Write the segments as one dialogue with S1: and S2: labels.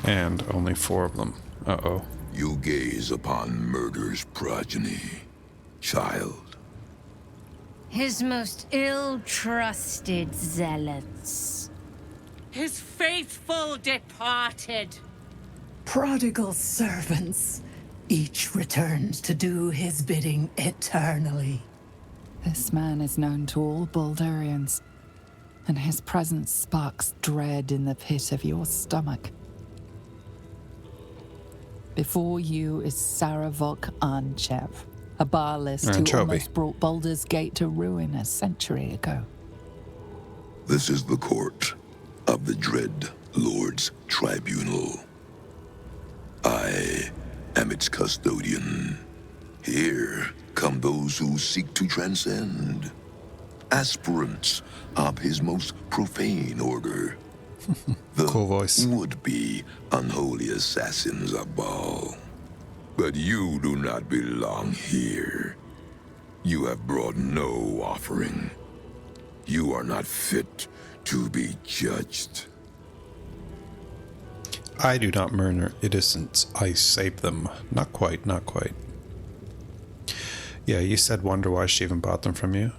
S1: And only 4 of them. Uh-oh.
S2: You gaze upon murder's progeny, child.
S3: His most ill-trusted zealots.
S4: His faithful departed.
S5: Prodigal servants. Each returns to do his bidding eternally.
S6: This man is known to all Baldurians, and his presence sparks dread in the pit of your stomach. Before you is Saravok Anchev, a Baalist who almost brought Baldur's Gate to ruin a century ago.
S2: This is the court of the Dread Lord's Tribunal. I am its custodian. Here come those who seek to transcend. Aspirants of his most profane order. The
S1: cool voice.
S2: Would-be unholy assassins of Baal. But you do not belong here. You have brought no offering. You are not fit to be judged.
S1: I do not murder innocents. I save them. Not quite, not quite. Yeah, you said wonder why she even bought them from you.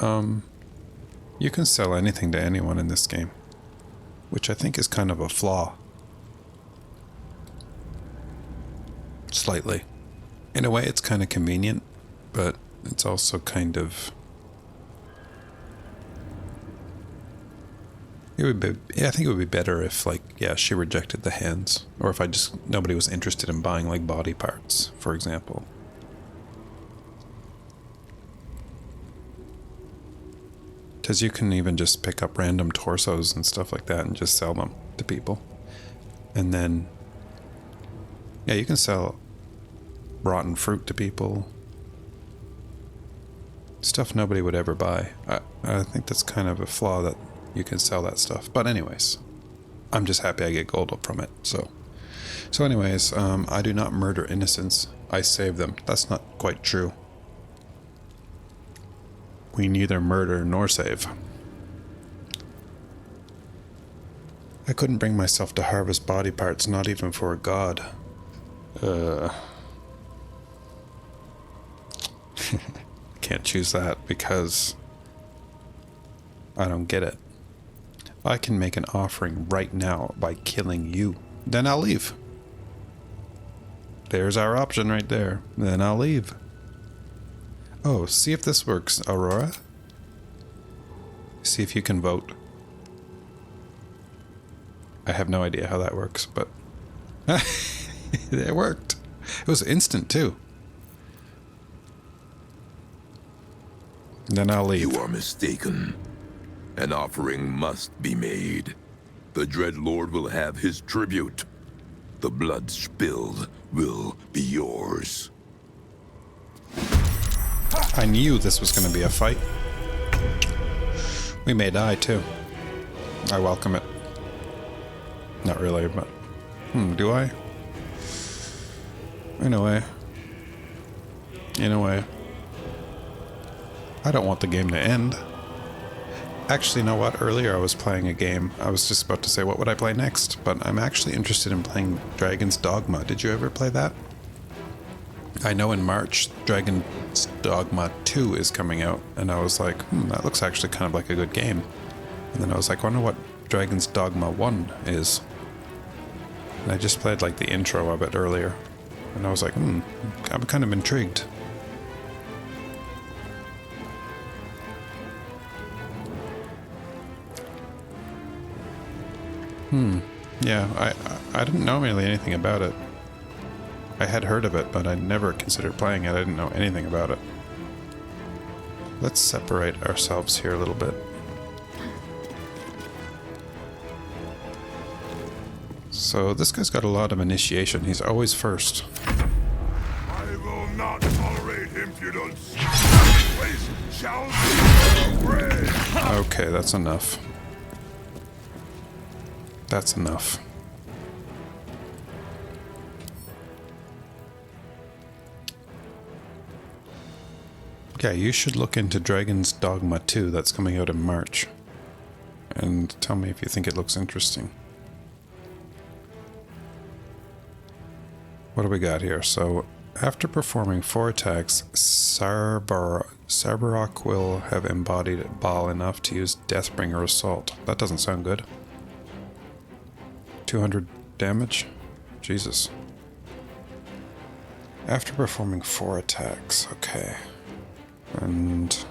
S1: You can sell anything to anyone in this game, which I think is kind of a flaw. Slightly. In a way, it's kind of convenient, but it's also kind of... It would be, yeah, I think it would be better if, like, yeah, she rejected the hands. Or if nobody was interested in buying, like, body parts, for example. Because you can even just pick up random torsos and stuff like that and just sell them to people. And then, yeah, you can sell rotten fruit to people. Stuff nobody would ever buy. I think that's kind of a flaw that you can sell that stuff. But anyways, I'm just happy I get gold up from it. So anyways, I do not murder innocents. I save them. That's not quite true. We neither murder nor save. I couldn't bring myself to harvest body parts, not even for a god. Can't choose that because I don't get it. I can make an offering right now by killing you. Then I'll leave. There's our option right there. Then I'll leave. Oh, see if this works, Aurora. See if you can vote. I have no idea how that works, but it worked. It was instant too. Then I'll leave.
S2: You are mistaken. An offering must be made. The Dread Lord will have his tribute. The blood spilled will be yours.
S1: I knew this was going to be a fight. We may die too. I welcome it. Not really, but... do I? In a way. In a way. I don't want the game to end. Actually, you know what? Earlier I was playing a game. I was just about to say, what would I play next? But I'm actually interested in playing Dragon's Dogma. Did you ever play that? I know in March, Dragon's Dogma 2 is coming out. And I was like, that looks actually kind of like a good game. And then I was like, I wonder what Dragon's Dogma 1 is. And I just played like the intro of it earlier. And I was like, I'm kind of intrigued. Yeah, I didn't know really anything about it. I had heard of it, but I never considered playing it. I didn't know anything about it. Let's separate ourselves here a little bit. So this guy's got a lot of initiation. He's always first.
S2: I will not tolerate impudence. This place shall be afraid.
S1: Okay, that's enough. That's enough. Yeah, you should look into Dragon's Dogma 2 that's coming out in March. And tell me if you think it looks interesting. What do we got here? So, after performing 4 attacks, Cerberok will have embodied Baal enough to use Deathbringer Assault. That doesn't sound good. 200 damage? Jesus. After performing 4 attacks, okay. And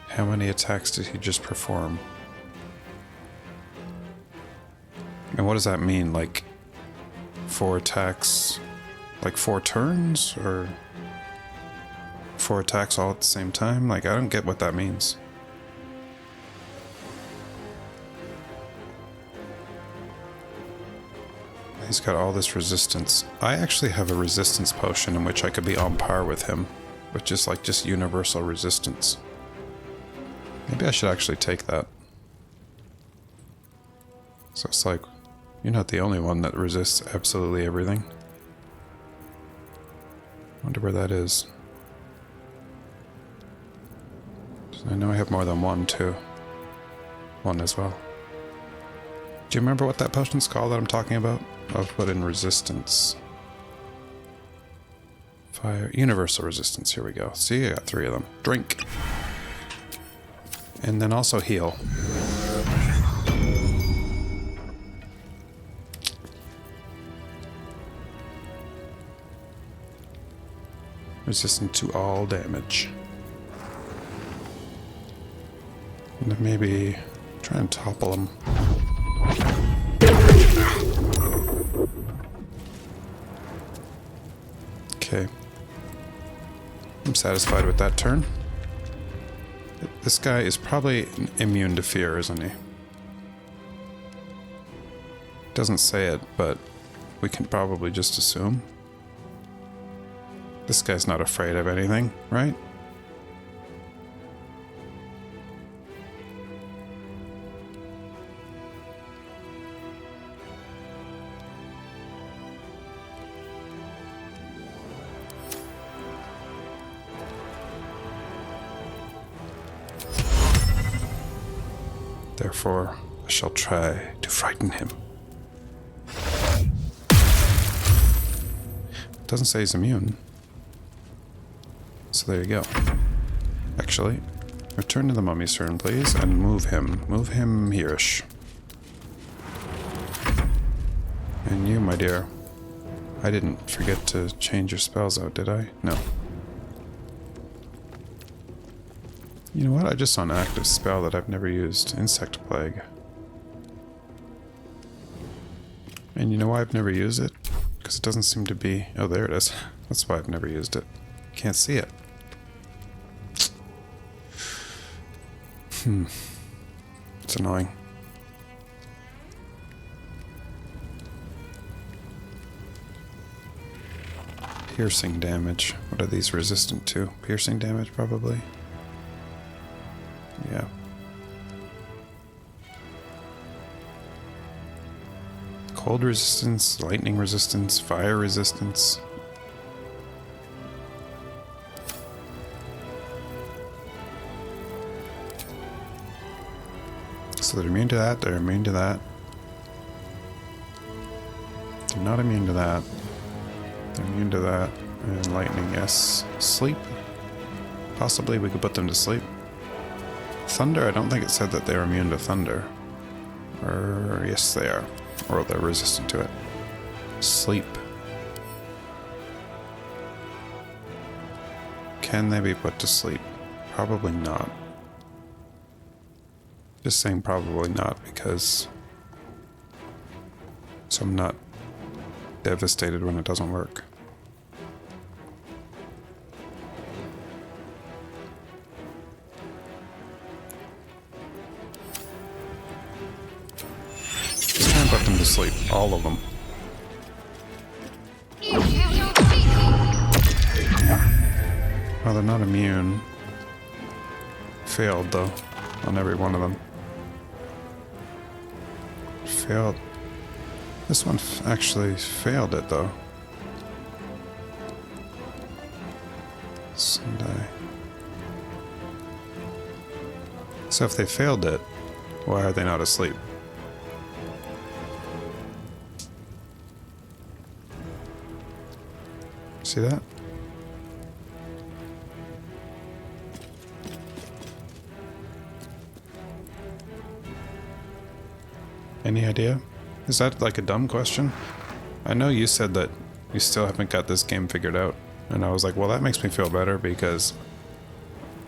S1: how many attacks did he just perform? And what does that mean? Like 4 attacks, like 4 turns, or 4 attacks all at the same time? Like, I don't get what that means. He's got all this resistance. I actually have a resistance potion in which I could be on par with him, with just universal resistance. Maybe I should actually take that. So it's like, you're not the only one that resists absolutely everything. Wonder where that is. I know I have more than one too. One as well. Do you remember what that potion's called that I'm talking about? I'll put in resistance. Fire. Universal resistance. Here we go. See, I got 3 of them. Drink. And then also heal. Resistant to all damage. And then maybe try and topple him. Okay. I'm satisfied with that turn. This guy is probably immune to fear, isn't he? Doesn't say it, but we can probably just assume. This guy's not afraid of anything, right? Therefore, I shall try to frighten him. Doesn't say he's immune. So there you go. Actually, return to the mummy's turn, please, and move him. Move him here-ish. And you, my dear. I didn't forget to change your spells out, did I? No. You know what? I just saw an active spell that I've never used. Insect Plague. And you know why I've never used it? Because it doesn't seem to be... Oh, there it is. That's why I've never used it. Can't see it. It's annoying. Piercing damage. What are these resistant to? Piercing damage, probably? Yeah. Cold resistance, lightning resistance, fire resistance. So they're immune to that, they're immune to that. They're not immune to that. They're immune to that. And lightning, yes. Sleep. Possibly we could put them to sleep. Thunder, I don't think it said that they're immune to thunder. Or, yes they are. Or they're resistant to it. Sleep. Can they be put to sleep? Probably not. Just saying probably not because... So I'm not devastated when it doesn't work. Just try and put them to sleep. All of them. Well, they're not immune. Failed though, on every one of them. Failed. This one actually failed it though. Sunday. So if they failed it, why are they not asleep? See that? Any idea? Is that like a dumb question? I know you said that you still haven't got this game figured out. And I was like, well, that makes me feel better because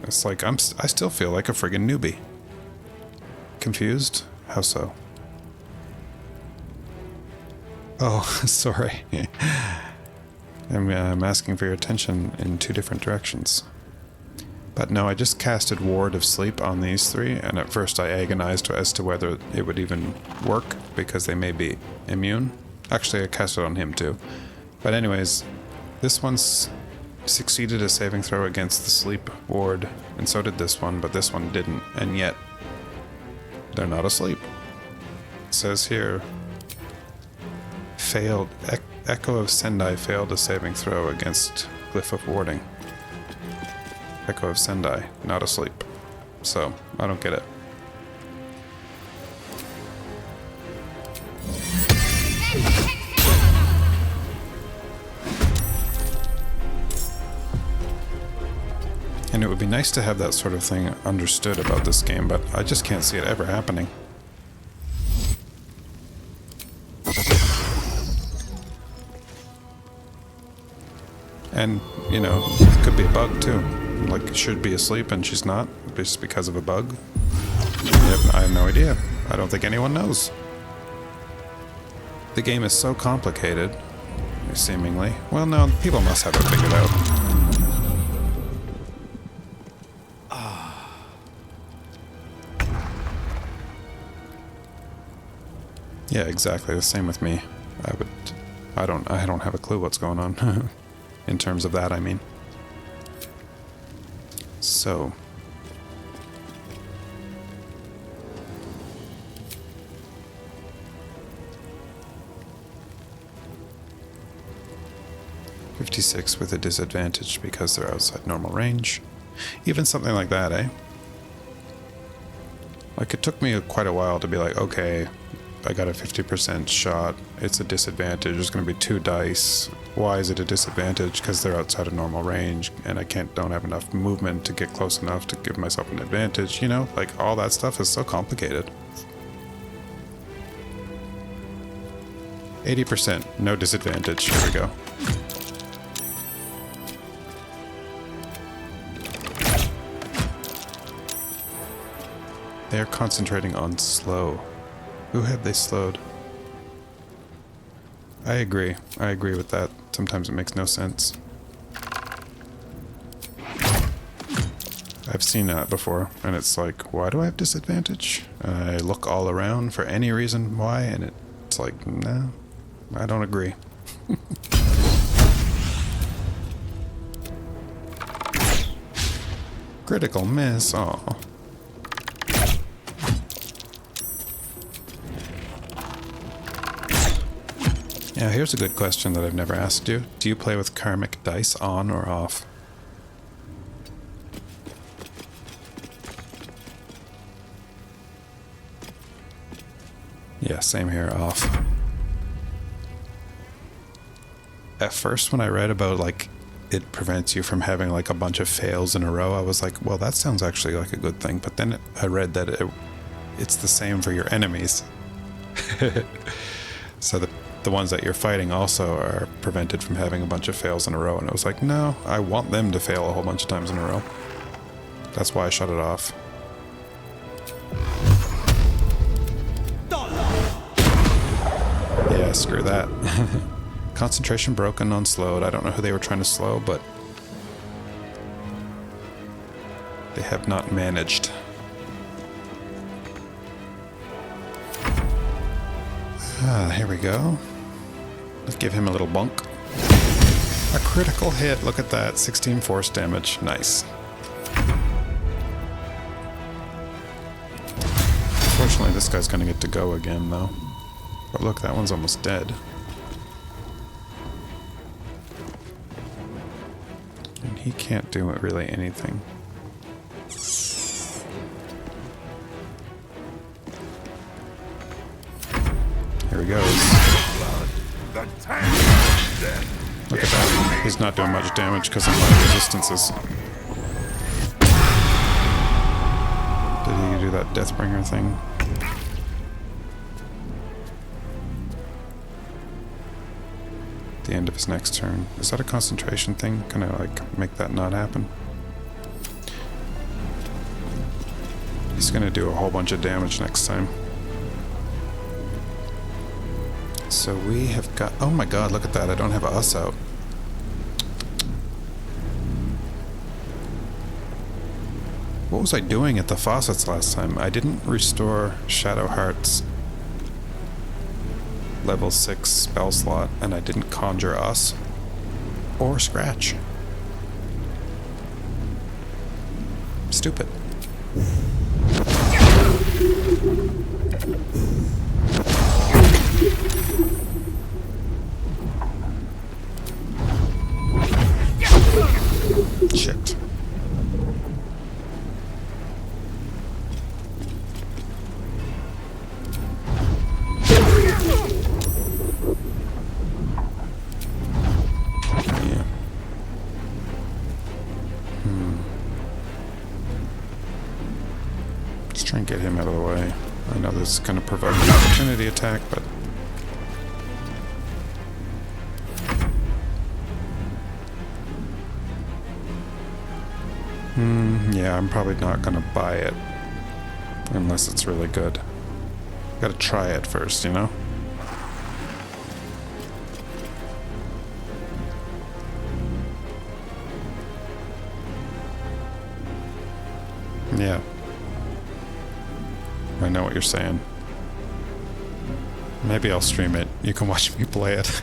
S1: it's like I still feel like a friggin' newbie. Confused? How so? Oh, sorry. I'm asking for your attention in two different directions. But no, I just casted Ward of Sleep on these three, and at first I agonized as to whether it would even work, because they may be immune. Actually, I cast it on him too. But anyways, this one's succeeded a saving throw against the Sleep Ward, and so did this one, but this one didn't, and yet they're not asleep. It says here, failed, Echo of Sendai failed a saving throw against Glyph of Warding. Echo of Sendai, not asleep. So, I don't get it. And it would be nice to have that sort of thing understood about this game, but I just can't see it ever happening. And, you know, it could be a bug too. Like, it should be asleep and she's not, just because of a bug. I have no idea. I don't think anyone knows. The game is so complicated, seemingly. Well, no, people must have it figured out. Yeah, exactly. The same with me. I don't have a clue what's going on. In terms of that, I mean. So. $56 with a disadvantage because they're outside normal range. Even something like that, eh? Like, it took me quite a while to be like, okay, I got a 50% shot. It's a disadvantage. There's going to be 2 dice. Why is it a disadvantage? Because they're outside of normal range, and I don't have enough movement to get close enough to give myself an advantage. You know, like, all that stuff is so complicated. 80%, no disadvantage. Here we go. They're concentrating on slow. Who have they slowed? I agree. I agree with that. Sometimes it makes no sense. I've seen that before, and it's like, why do I have disadvantage? I look all around for any reason why, and it's like, no, I don't agree. Critical miss, aw. Now here's a good question that I've never asked you. Do you play with karmic dice on or off? Yeah, same here, off. At first when I read about like it prevents you from having like a bunch of fails in a row, I was like, well, that sounds actually like a good thing. But then I read that it's the same for your enemies. So the ones that you're fighting also are prevented from having a bunch of fails in a row. And it was like, no, I want them to fail a whole bunch of times in a row. That's why I shut it off. Yeah, screw that. Concentration broken on slowed. I don't know who they were trying to slow, but they have not managed. Here we go. Let's give him a little bunk. A critical hit. Look at that. 16 force damage. Nice. Unfortunately, this guy's going to get to go again, though. But look, that one's almost dead. And he can't do really anything. Here he goes.
S2: The tank of death.
S1: Look at that. He's not doing much damage because of my resistances. Did he do that Deathbringer thing? At the end of his next turn. Is that a concentration thing? Can I, like, make that not happen? He's gonna do a whole bunch of damage next time. So we have got... Oh my god, look at that. I don't have us out. What was I doing at the faucets last time? I didn't restore Shadow Heart's level 6 spell slot, and I didn't conjure us or Scratch. Stupid. Shit. Try and get him out of the way. I know this is going to provoke an opportunity attack, but... yeah, I'm probably not going to buy it. Unless it's really good. Gotta try it first, you know? Yeah. I know what you're saying. Maybe I'll stream it. You can watch me play it.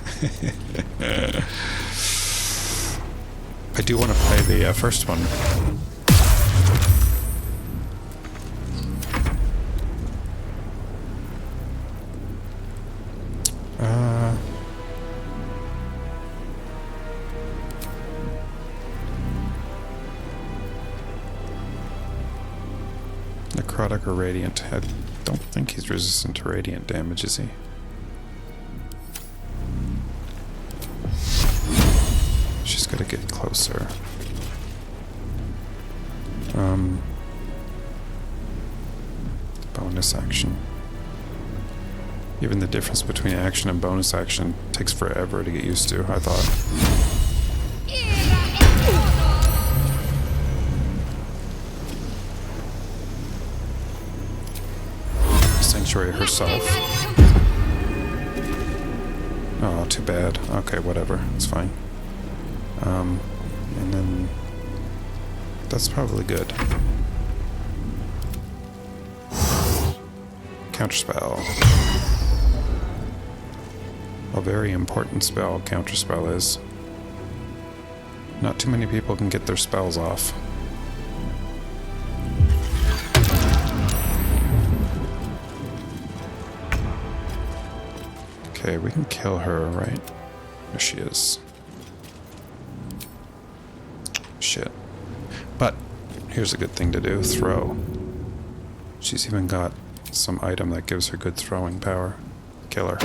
S1: I do want to play the first one. Necrotic or Radiant? I don't think he's resistant to Radiant damage, is he? She's gotta get closer. Bonus action. Even the difference between action and bonus action takes forever to get used to, I thought. Sanctuary herself. Oh, too bad. Okay, whatever. It's fine. And then... that's probably good. Counterspell. A very important spell, Counterspell is. Not too many people can get their spells off. Okay, we can kill her, right? There she is. Shit. But, here's a good thing to do. Throw. She's even got some item that gives her good throwing power. Kill her.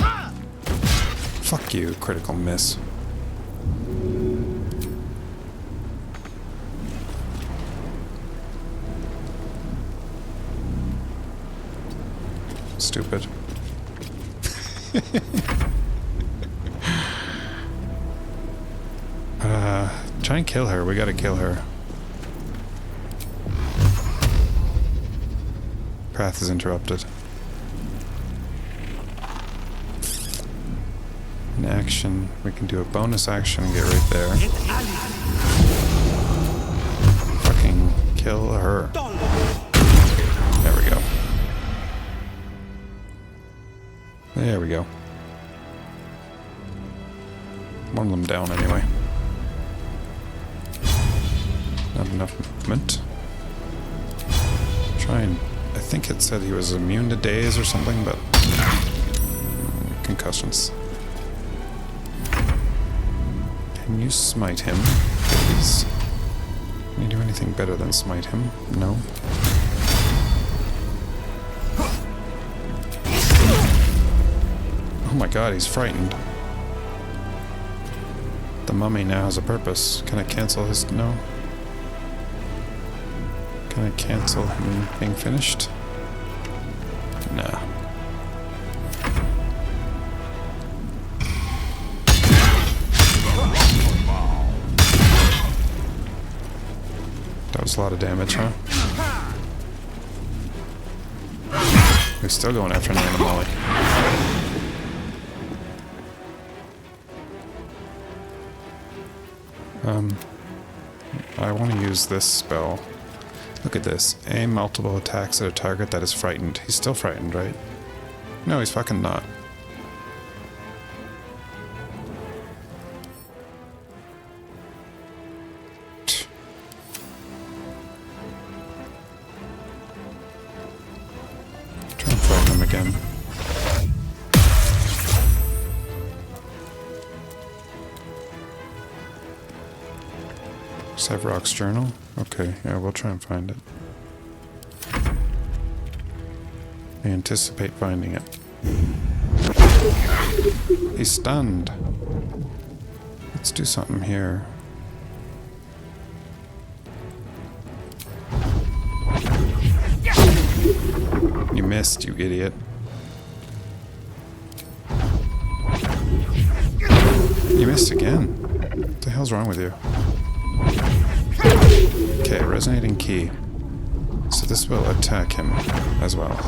S1: Fuck you, critical miss. Stupid. Try and kill her. We gotta kill her. Path is interrupted. An action. We can do a bonus action and get right there. Fucking kill her. There we go. There we go. One of them down anyway. Not enough movement. Try and... I think it said he was immune to daze or something, but... concussions. Can you smite him, please? Can you do anything better than smite him? No. Oh my god, he's frightened. The mummy now has a purpose. Can I cancel his... No. Can I cancel him being finished? Nah. That was a lot of damage, huh? We're still going after an animal. I want to use this spell. Look at this. Aim multiple attacks at a target that is frightened. He's still frightened, right? No, he's fucking not. Try and frighten him again. Rock's journal? Okay, yeah, we'll try and find it. I anticipate finding it. He's stunned. Let's do something here. You missed, you idiot. You missed again. What the hell's wrong with you? Okay, resonating key. So this will attack him as well.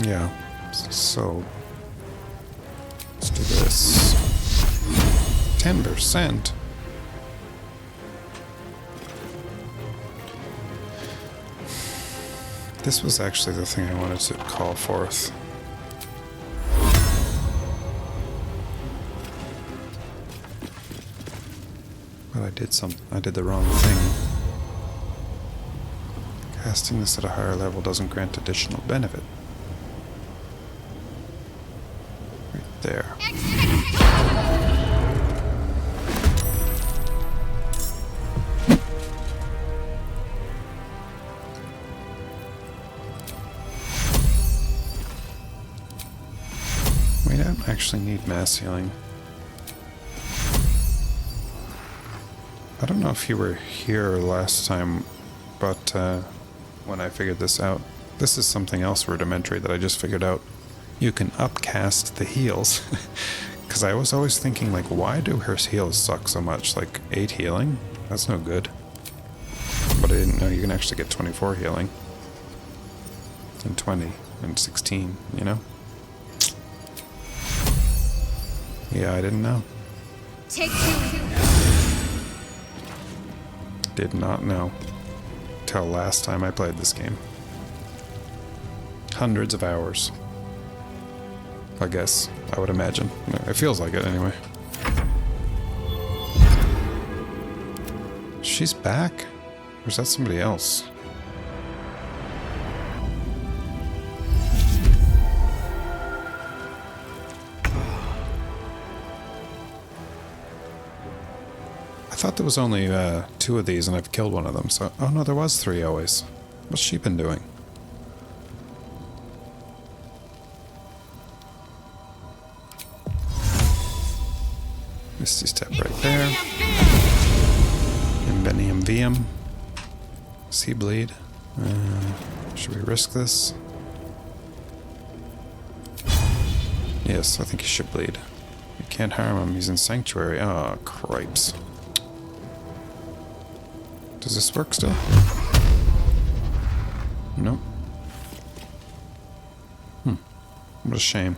S1: Yeah, so let's do this. 10%. This was actually the thing I wanted to call forth. But I did the wrong thing. Casting this at a higher level doesn't grant additional benefit. There. We don't actually need mass healing. I don't know if you were here last time, but when I figured this out, this is something else rudimentary that I just figured out. You can upcast the heals. Because I was always thinking, like, why do her heals suck so much? Like, 8 healing? That's no good. But I didn't know you can actually get 24 healing. And 20. And 16, you know? Yeah, I didn't know.
S3: Take 2.
S1: Did not know. Till last time I played this game. Hundreds of hours. I guess, I would imagine. It feels like it anyway. She's back? Or is that somebody else? I thought there was only 2 of these and I've killed one of them, so... Oh no, there was 3 always. What's she been doing? Misty Step right there. Invenium Vium. Sea Bleed. Should we risk this? Yes, I think he should bleed. You can't harm him, he's in Sanctuary. Oh, cripes. Does this work still? Nope. What a shame.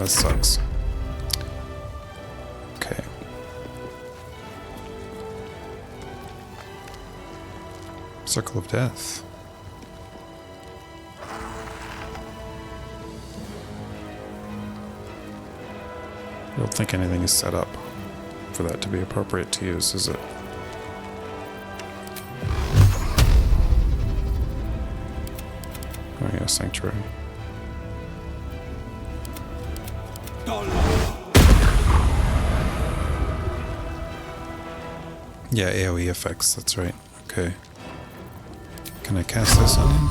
S1: That sucks. Okay. Circle of Death. I don't think anything is set up for that to be appropriate to use, is it? Oh yeah, Sanctuary. Yeah, AoE effects, that's right. Okay. Can I cast this on him?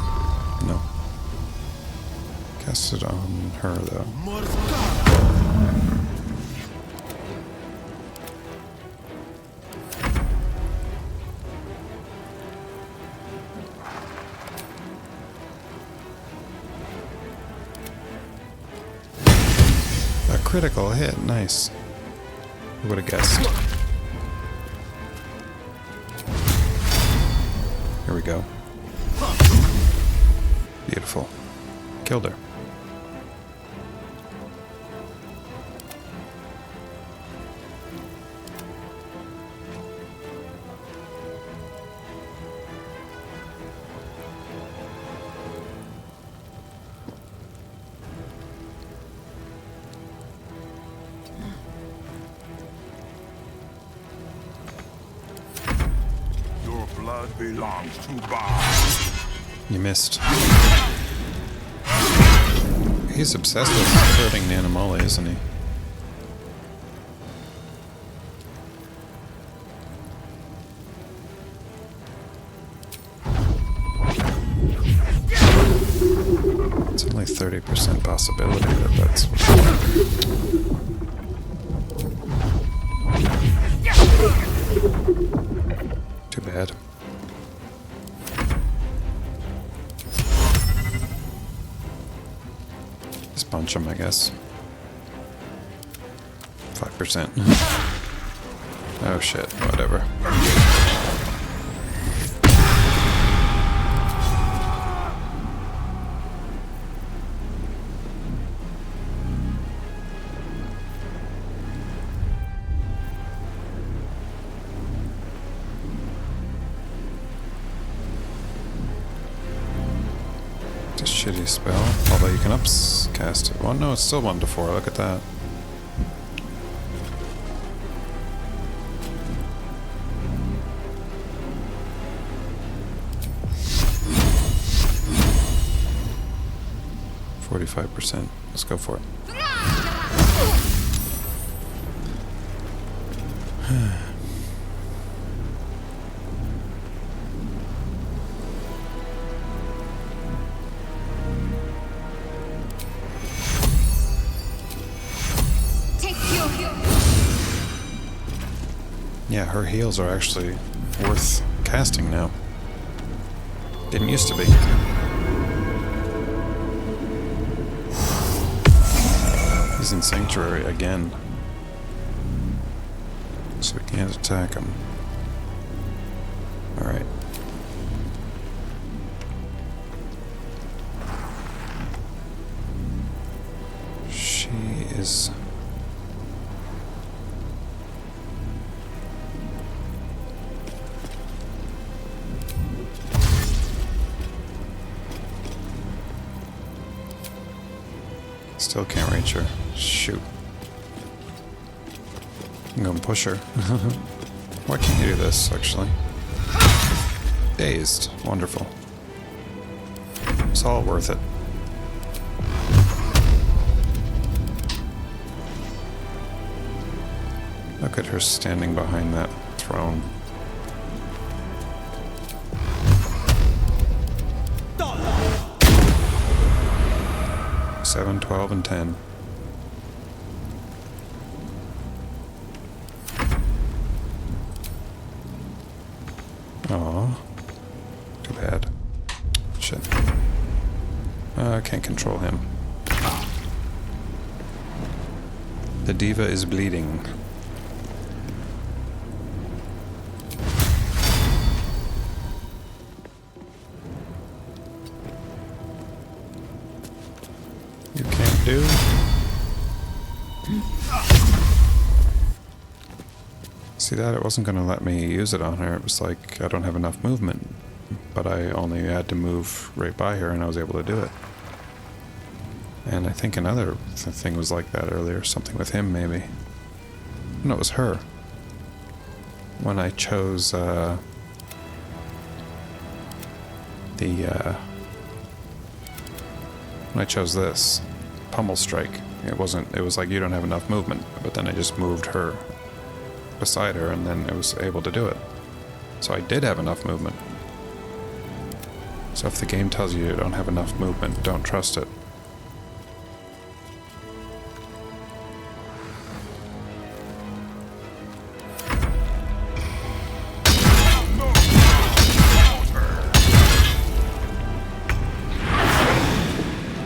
S1: No. Cast it on her, though. A critical hit, nice. Who would have guessed? Here we go. Beautiful. Killed her.
S2: Your blood belongs to Bob.
S1: You missed. He's obsessed with hurting Nanamole, isn't he? It's only 30% possibility that that's too bad. Just punch him, I guess. 5%. Oh shit, whatever. It's a shitty spell, although you can cast it. Well, no, it's still 1 to 4. Look at that. %. Let's go for it. Yeah, her heals are actually worth casting now. Didn't used to be. He's in Sanctuary again. So we can't attack him. Alright. She is... Still can't reach her. Shoot. I'm gonna push her. Why can't you do this, actually? Dazed. Wonderful. It's all worth it. Look at her standing behind that throne. $7, $12, and $10. Aw. Too bad. Shit. I can't control him. The diva is bleeding. You can't do. See that? It wasn't going to let me use it on her. It was like, I don't have enough movement. But I only had to move right by her and I was able to do it. And I think another thing was like that earlier. Something with him, maybe. No, it was her. When I chose, when I chose this, Pummel Strike, it was like, you don't have enough movement. But then I just moved her beside her and then it was able to do it. So I did have enough movement. So if the game tells you don't have enough movement, don't trust it.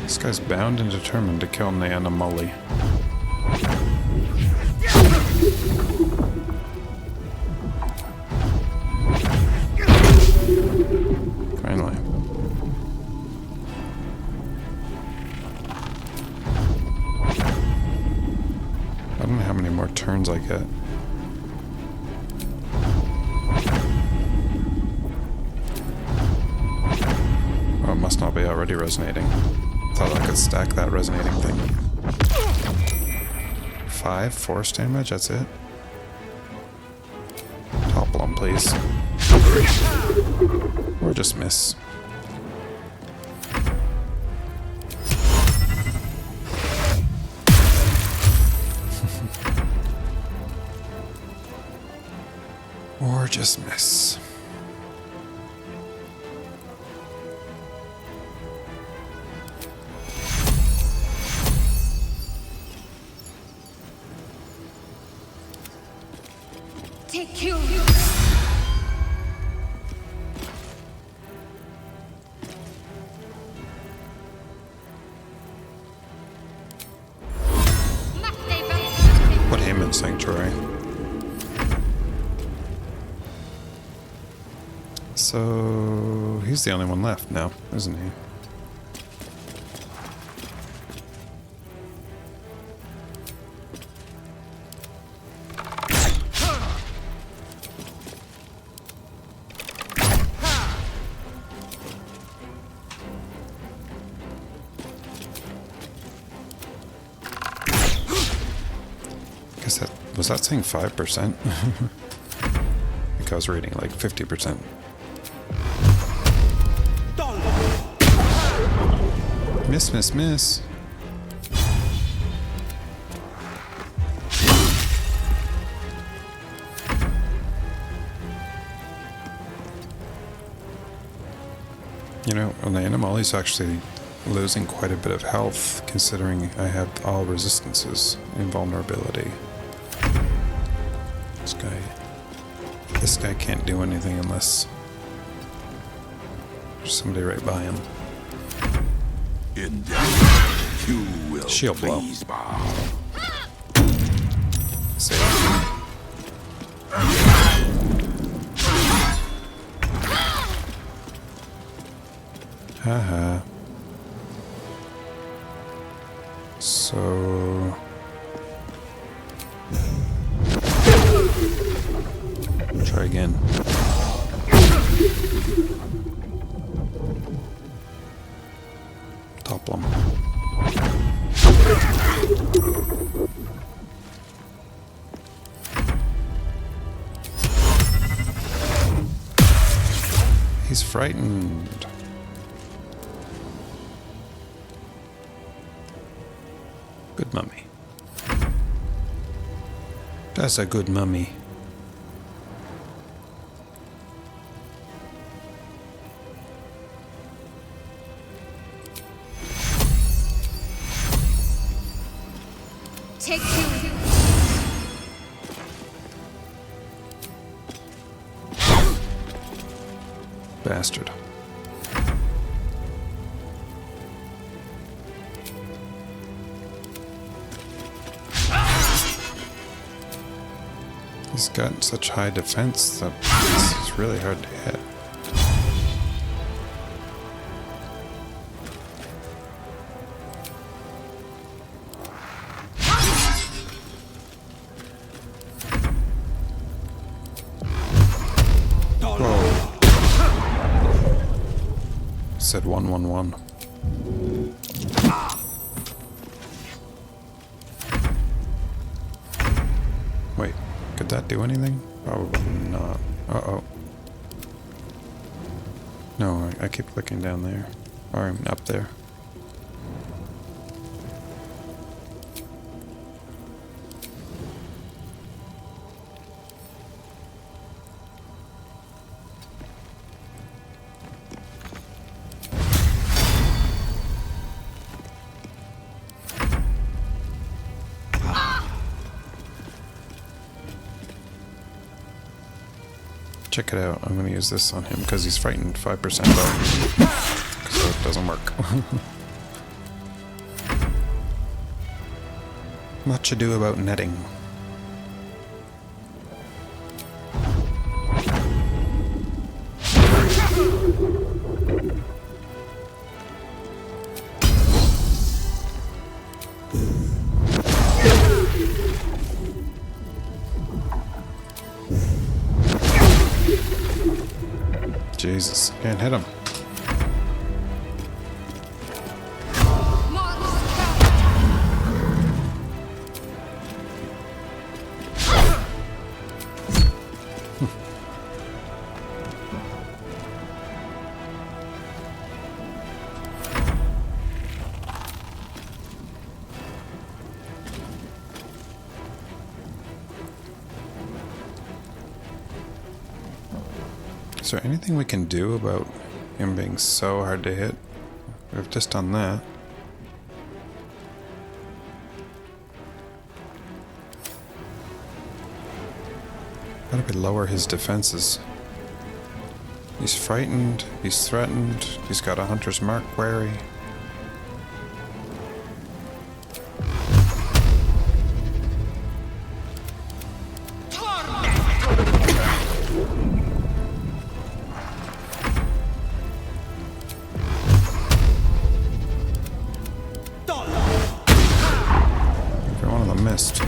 S1: This guy's bound and determined to kill Nana Mully. Finally. I don't know how many more turns I get. Oh, it must not be already resonating. Thought I could stack that resonating thing. 5 force damage, that's it? Topple him, please. Or just miss. Or just miss.
S3: Take two.
S1: Put him in Sanctuary. So he's the only one left now, isn't he? Guess that was that saying 5%? I think I was reading like 50%. Miss, miss, miss. You know, the Animali's actually losing quite a bit of health, considering I have all resistances, invulnerability. This guy can't do anything unless there's somebody right by him.
S2: In death, you will
S1: Shield blow.
S2: please bow.
S1: Save. Haha. So try again. Topple him. He's frightened. Good mummy. That's a good mummy.
S3: Take two.
S1: Bastard. He's got such high defense that it's really hard to hit. Said 111. Wait, could that do anything? Probably not. Uh-oh. No, I keep clicking down there. Or up there. Check it out. I'm going to use this on him because he's frightened 5% though. So it doesn't work. Much ado about netting. Jesus, can't hit him. Is there anything we can do about him being so hard to hit? We've just done that. How do we lower his defenses? He's frightened, he's threatened, he's got a hunter's mark wary. Missed.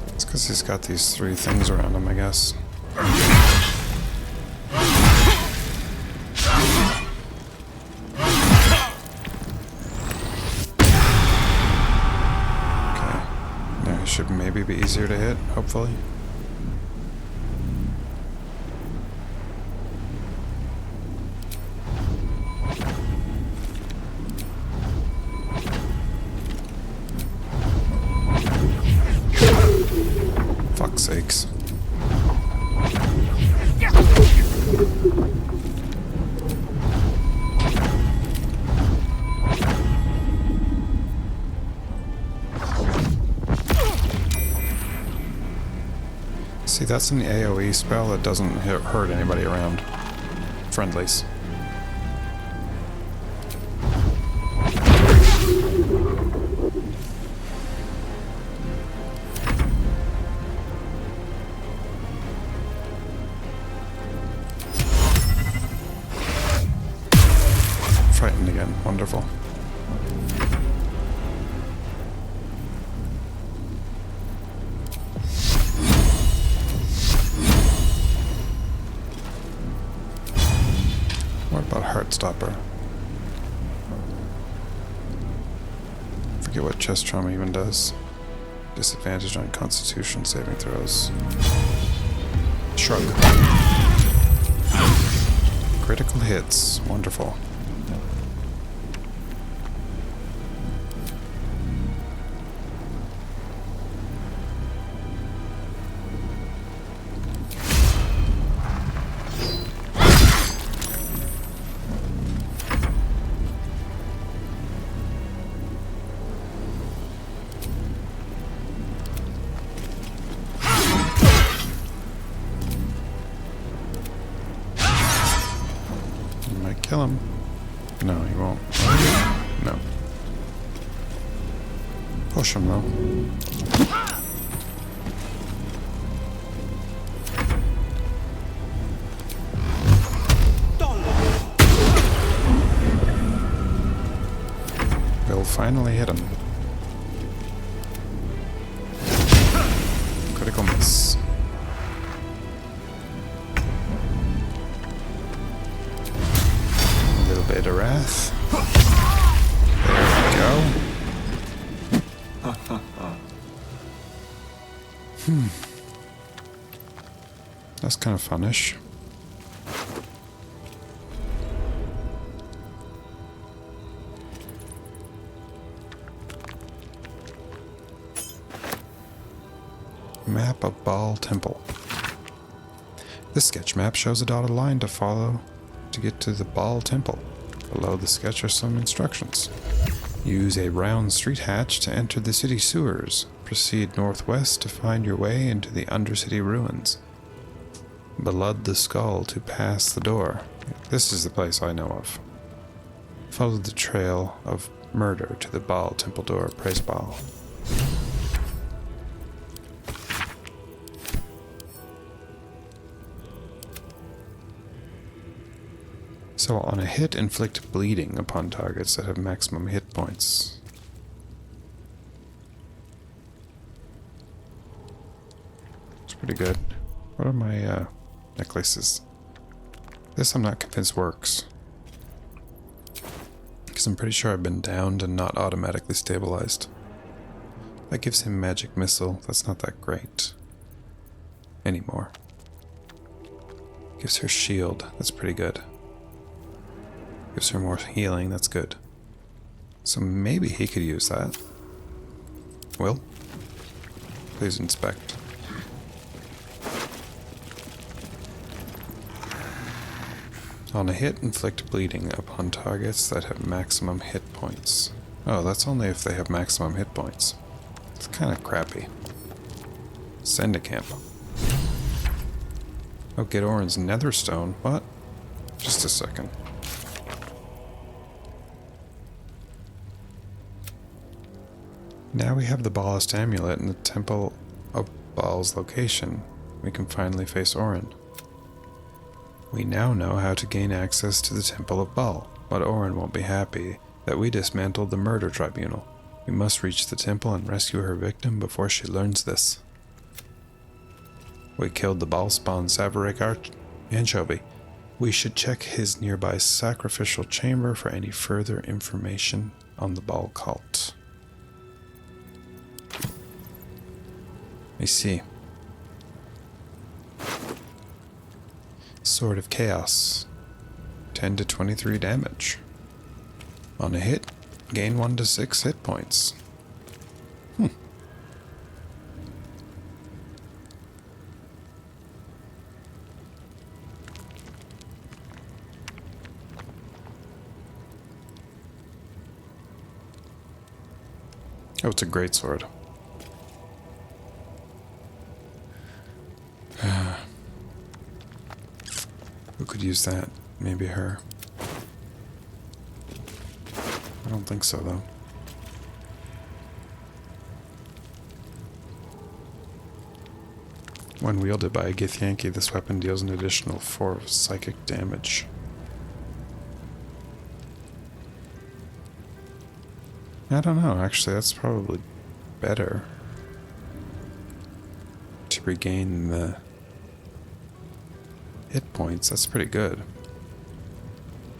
S1: It's because he's got these 3 things around him, I guess. Should maybe be easier to hit, hopefully. Fuck's sakes. See, that's an AoE spell that doesn't hurt anybody around. Friendlies. Frightened again. Wonderful. What about Heartstopper? Forget what chest trauma even does. Disadvantage on Constitution saving throws. Shrug. Critical hits. Wonderful. Kill him. No, he won't. No. Push him, though. finally hit him. Critical miss. A little bit of wrath. There we go. That's kind of funnish. Map of Baal Temple. This sketch map shows a dotted line to follow to get to the Baal Temple. Below the sketch are some instructions. Use a round street hatch to enter the city sewers. Proceed northwest to find your way into the Undercity ruins. Blood the skull to pass the door. This is the place I know of. Follow the trail of murder to the Baal Temple door. Praise Baal. So on a hit, inflict bleeding upon targets that have maximum hit points. It's pretty good. What are my necklaces? This I'm not convinced works. Because I'm pretty sure I've been downed and not automatically stabilized. That gives him magic missile. That's not that great. Anymore. Gives her shield. That's pretty good. Gives her more healing, that's good. So maybe he could use that. Will? Please inspect. On a hit, inflict bleeding upon targets that have maximum hit points. Oh, that's only if they have maximum hit points. It's kind of crappy. Send a camp. Oh, get Orin's netherstone. What? Just a second. Now we have the Baalist amulet in the Temple of Baal's location. We can finally face Orin. We now know how to gain access to the Temple of Baal, but Orin won't be happy that we dismantled the murder tribunal. We must reach the temple and rescue her victim before she learns this. We killed the Baal spawn Savarik Anchovy. We should check his nearby sacrificial chamber for any further information on the Baal cult. I see. Sword of Chaos. 10 to 23 damage. On a hit, gain 1 to 6 hit points. Oh, it's a great sword. Who could use that? Maybe her. I don't think so, though. When wielded by a Githyanki, this weapon deals an additional 4 psychic damage. I don't know, actually, that's probably better. To regain the hit points, that's pretty good.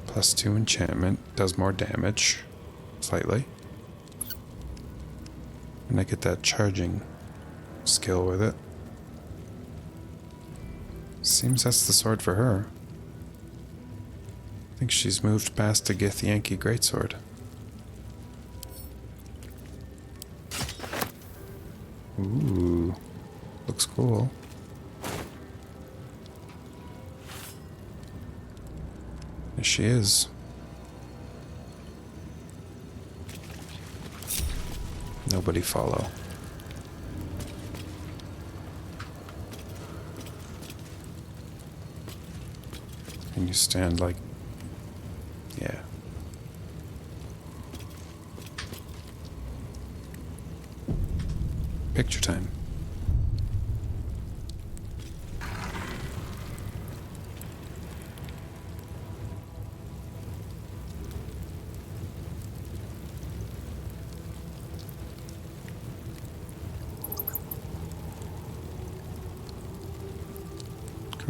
S1: Plus 2 enchantment, does more damage, slightly. And I get that charging skill with it. Seems that's the sword for her. I think she's moved past the Githyanki greatsword. Ooh, looks cool. There she is. Nobody follow. And you stand like... yeah. Picture time.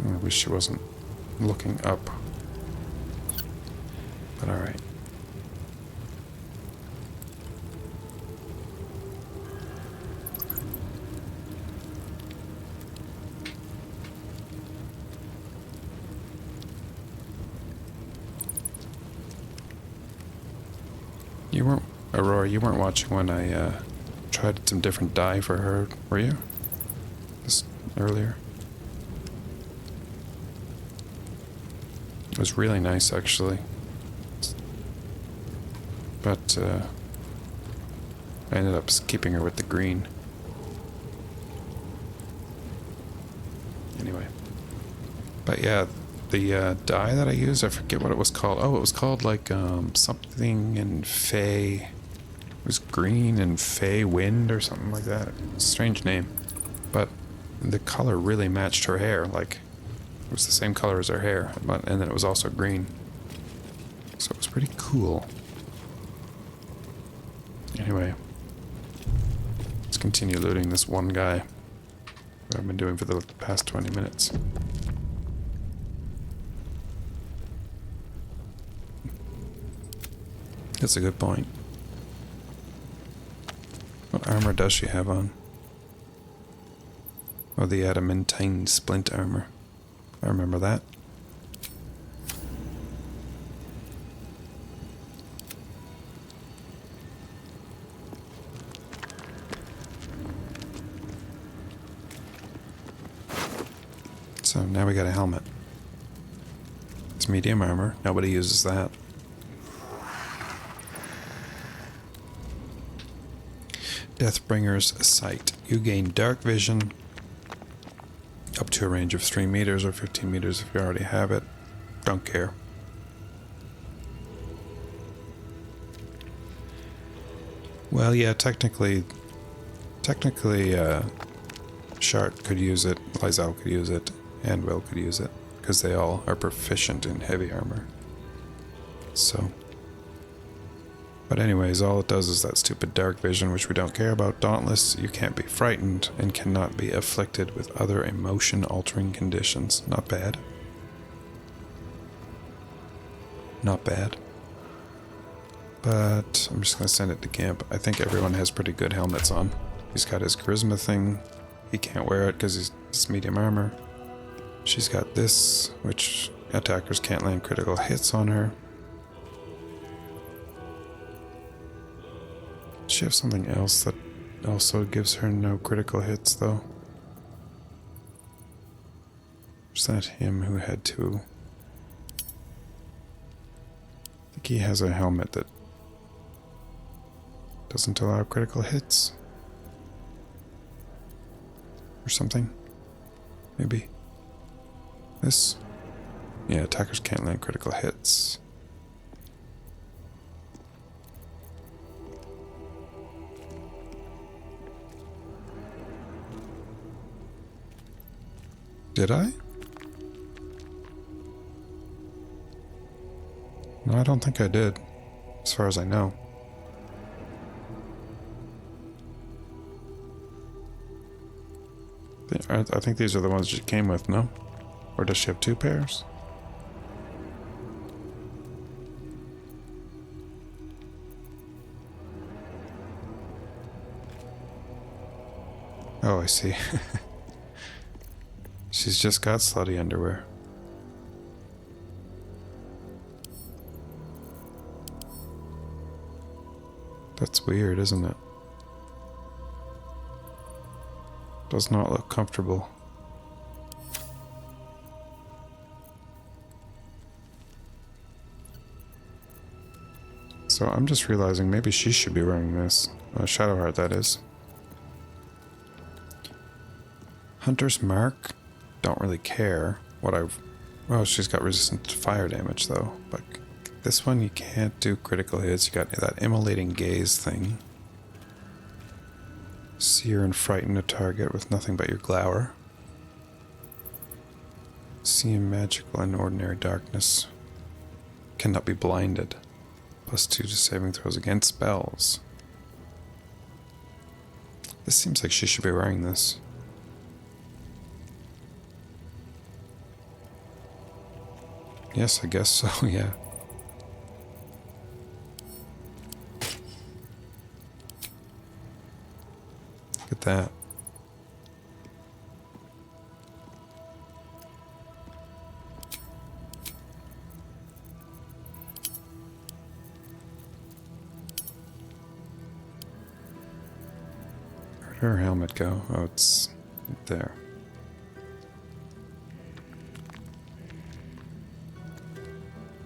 S1: I wish she wasn't looking up. But alright. You weren't, Aurora, you weren't watching when I tried some different dye for her, were you? This earlier? It was really nice, actually. But I ended up keeping her with the green. Anyway. But yeah, the dye that I used, I forget what it was called. Oh, it was called like something in Fey. It was green and Fey Wind or something like that. Strange name. But the color really matched her hair. Like, it was the same color as her hair. And then it was also green. So it was pretty cool. Anyway. Let's continue looting this one guy. That I've been doing for the past 20 minutes. That's a good point. What armor does she have on? Oh, the adamantine splint armor. I remember that. So now we got a helmet. It's medium armor. Nobody uses that. Deathbringer's Sight. You gain dark vision up to a range of 3 meters or 15 meters if you already have it. Don't care. Well, yeah, technically, Shart could use it, Lizelle could use it, and Will could use it, because they all are proficient in heavy armor. So... But anyways, all it does is that stupid dark vision, which we don't care about. Dauntless, you can't be frightened and cannot be afflicted with other emotion-altering conditions. Not bad. Not bad. But I'm just going to send it to Camp. I think everyone has pretty good helmets on. He's got his charisma thing. He can't wear it because it's medium armor. She's got this, which attackers can't land critical hits on her. Does she have something else that also gives her no critical hits, though? Was that him who had to... I think he has a helmet that doesn't allow critical hits. Or something. Maybe. This? Yeah, attackers can't land critical hits. Did I? No, I don't think I did, as far as I know. I think these are the ones she came with, no? Or does she have 2 pairs? Oh, I see. She's just got slutty underwear. That's weird, isn't it? Does not look comfortable. So I'm just realizing maybe she should be wearing this. Shadowheart, that is. Hunter's Mark. Don't really care what I've... Well, she's got resistance to fire damage, though. But this one, you can't do critical hits. You got that immolating gaze thing. Sear and frighten a target with nothing but your glower. See magical and ordinary darkness. Cannot be blinded. +2 to saving throws against spells. This seems like she should be wearing this. Yes, I guess so, yeah. Look at that. Where'd her helmet go? Oh, it's there.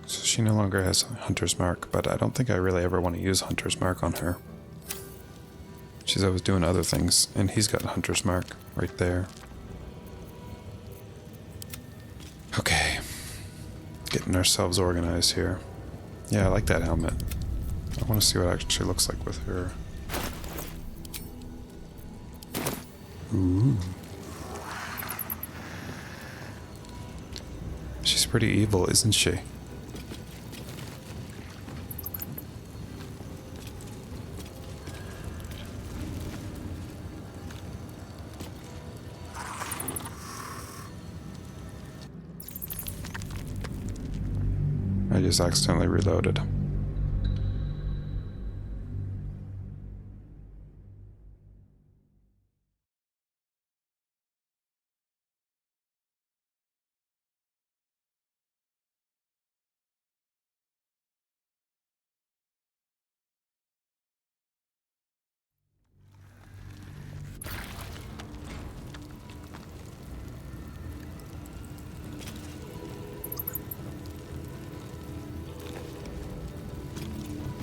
S1: So she no longer has Hunter's Mark, but I don't think I really ever want to use Hunter's Mark on her. She's always doing other things, and he's got Hunter's Mark right there. Okay. Getting ourselves organized here. Yeah, I like that helmet. I want to see what it actually looks like with her. Ooh. She's pretty evil, isn't she? I just accidentally reloaded.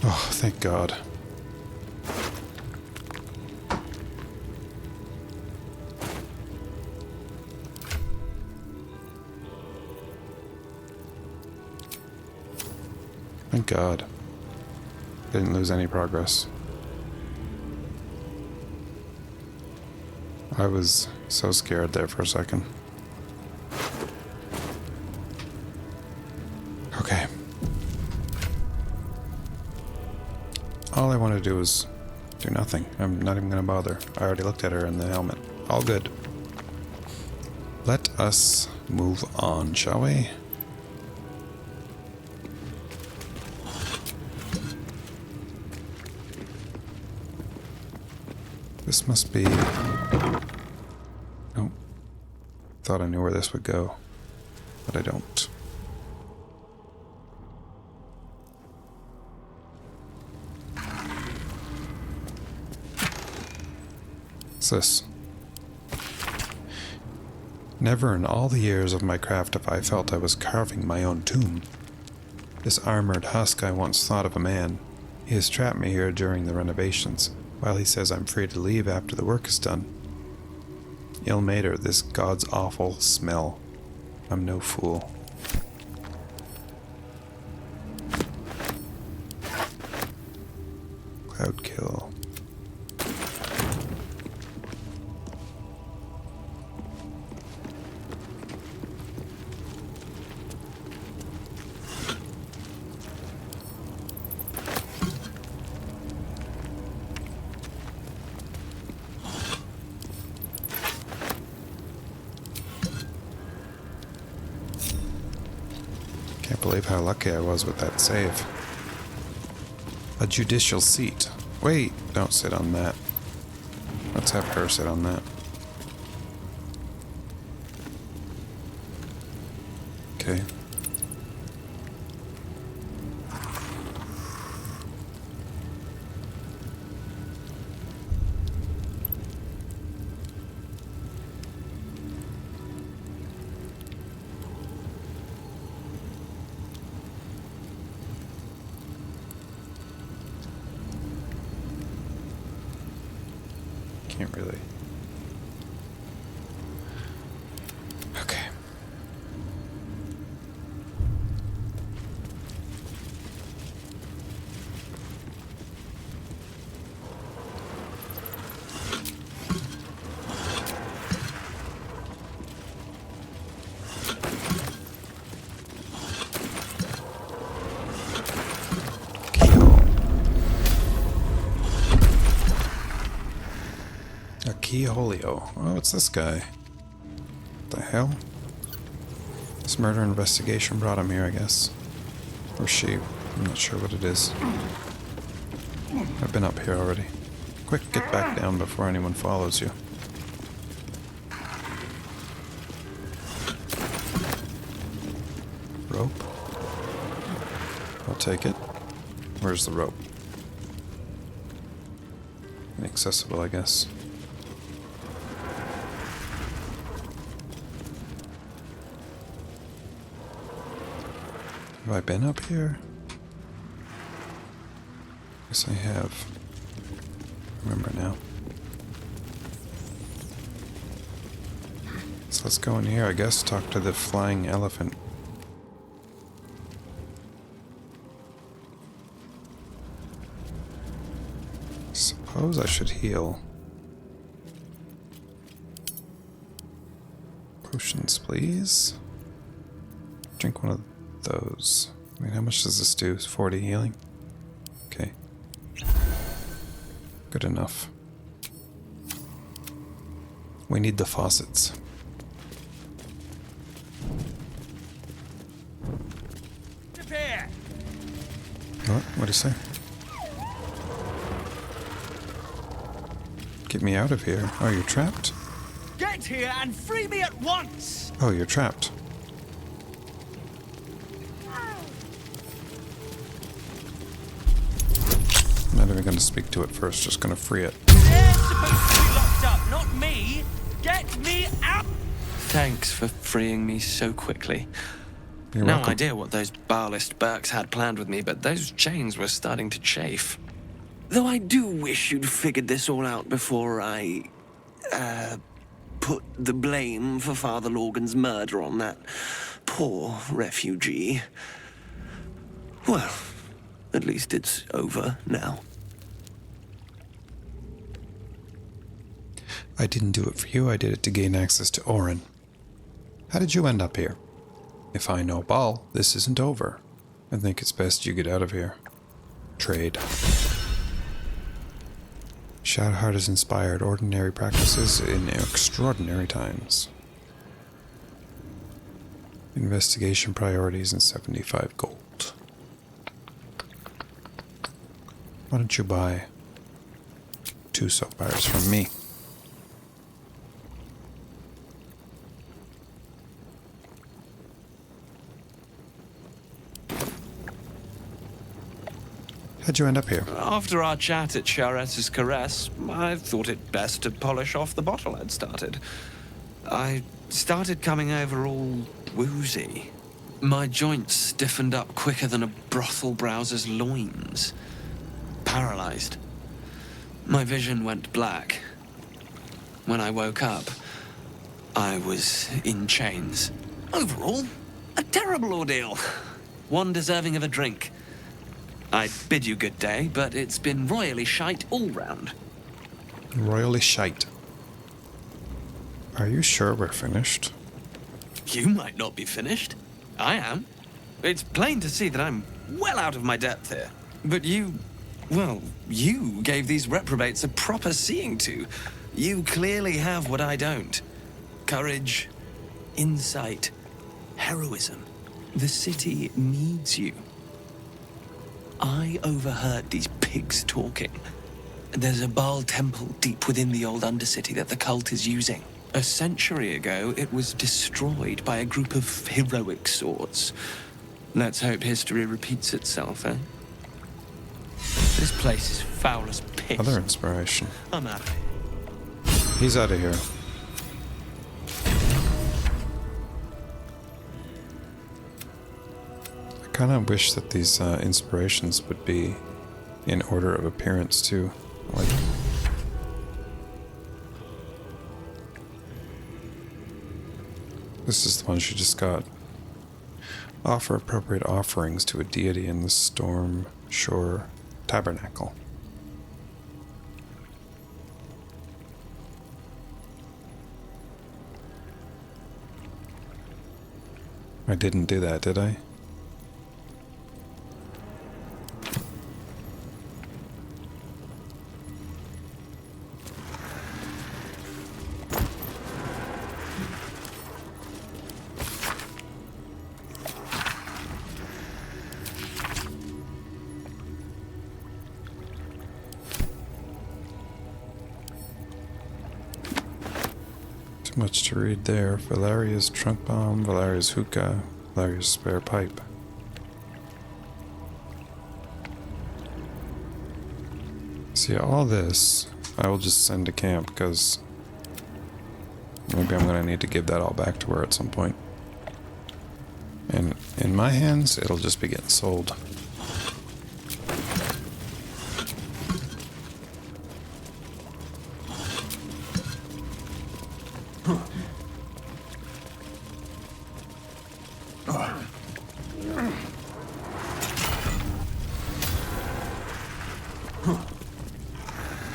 S1: Oh, thank God. Thank God. Didn't lose any progress. I was so scared there for a second. Okay. All I want to do is do nothing. I'm not even going to bother. I already looked at her in the helmet. All good. Let us move on, shall we? This must be... Oh. Thought I knew where this would go, but I don't. What's this? Never in all the years of my craft have I felt I was carving my own tomb. This armored husk I once thought of a man. He has trapped me here during the renovations, while he says I'm free to leave after the work is done. Ill mater, this god's awful smell. I'm no fool. Cloud kill. Can't believe how lucky I was with that save. A judicial seat. Wait, don't sit on that. Let's have her sit on that. Okay. Can't really. Okay. Keholio. Oh, what's this guy? What the hell? This murder investigation brought him here, I guess. Or she. I'm not sure what it is. I've been up here already. Quick, get back down before anyone follows you. Rope. I'll take it. Where's the rope? Inaccessible, I guess. Have I been up here? Yes, I have. Remember now. So let's go in here, I guess, talk to the flying elephant. Suppose I should heal. Potions, please. Drink one of those. I mean, how much does this do? 40 healing? Okay. Good enough. We need the faucets. What? What do you say? Get me out of here. Oh, you're trapped?
S7: Get here and free me at once!
S1: Oh, you're trapped. I'm not even going to speak to it first, just going to free it.
S7: They're supposed to be locked up, not me! Get me out!
S8: Thanks for freeing me so quickly.
S1: You're
S8: No
S1: welcome.
S8: idea what those Barlist Burks had planned with me, but those chains were starting to chafe. Though I do wish you'd figured this all out before I, put the blame for Father Lorgan's murder on that poor refugee. Well, at least it's over now.
S1: I didn't do it for you, I did it to gain access to Orin. How did you end up here? If I know Ball, this isn't over. I think it's best you get out of here. Trade. Shadowheart has inspired ordinary practices in extraordinary times. Investigation priorities and 75 gold. Why don't you buy 2 soap bars from me? How'd you end up here?
S8: After our chat at Charrette's Caress, I thought it best to polish off the bottle I'd started. I started coming over all woozy. My joints stiffened up quicker than a brothel browser's loins. Paralyzed. My vision went black. When I woke up, I was in chains. Overall, a terrible ordeal. One deserving of a drink. I bid you good day, but it's been royally shite all round.
S1: Royally shite. Are you sure we're finished?
S8: You might not be finished. I am. It's plain to see that I'm well out of my depth here. But you gave these reprobates a proper seeing to. You clearly have what I don't. Courage, insight, heroism. The city needs you. I overheard these pigs talking. There's a Baal temple deep within the old Undercity that the cult is using. A century ago, it was destroyed by a group of heroic sorts. Let's hope history repeats itself, eh? This place is foul as piss.
S1: Other inspiration.
S8: I'm out of here.
S1: He's out of here. I kind of wish that these inspirations would be in order of appearance too. Like, this is the one she just got. Offer appropriate offerings to a deity in the Storm Shore Tabernacle. I didn't do that, did I? Much to read there. Valeria's trunk bomb, Valeria's hookah, Valeria's spare pipe. See, all this I will just send to camp because maybe I'm going to need to give that all back to her at some point. And in my hands, it'll just be getting sold.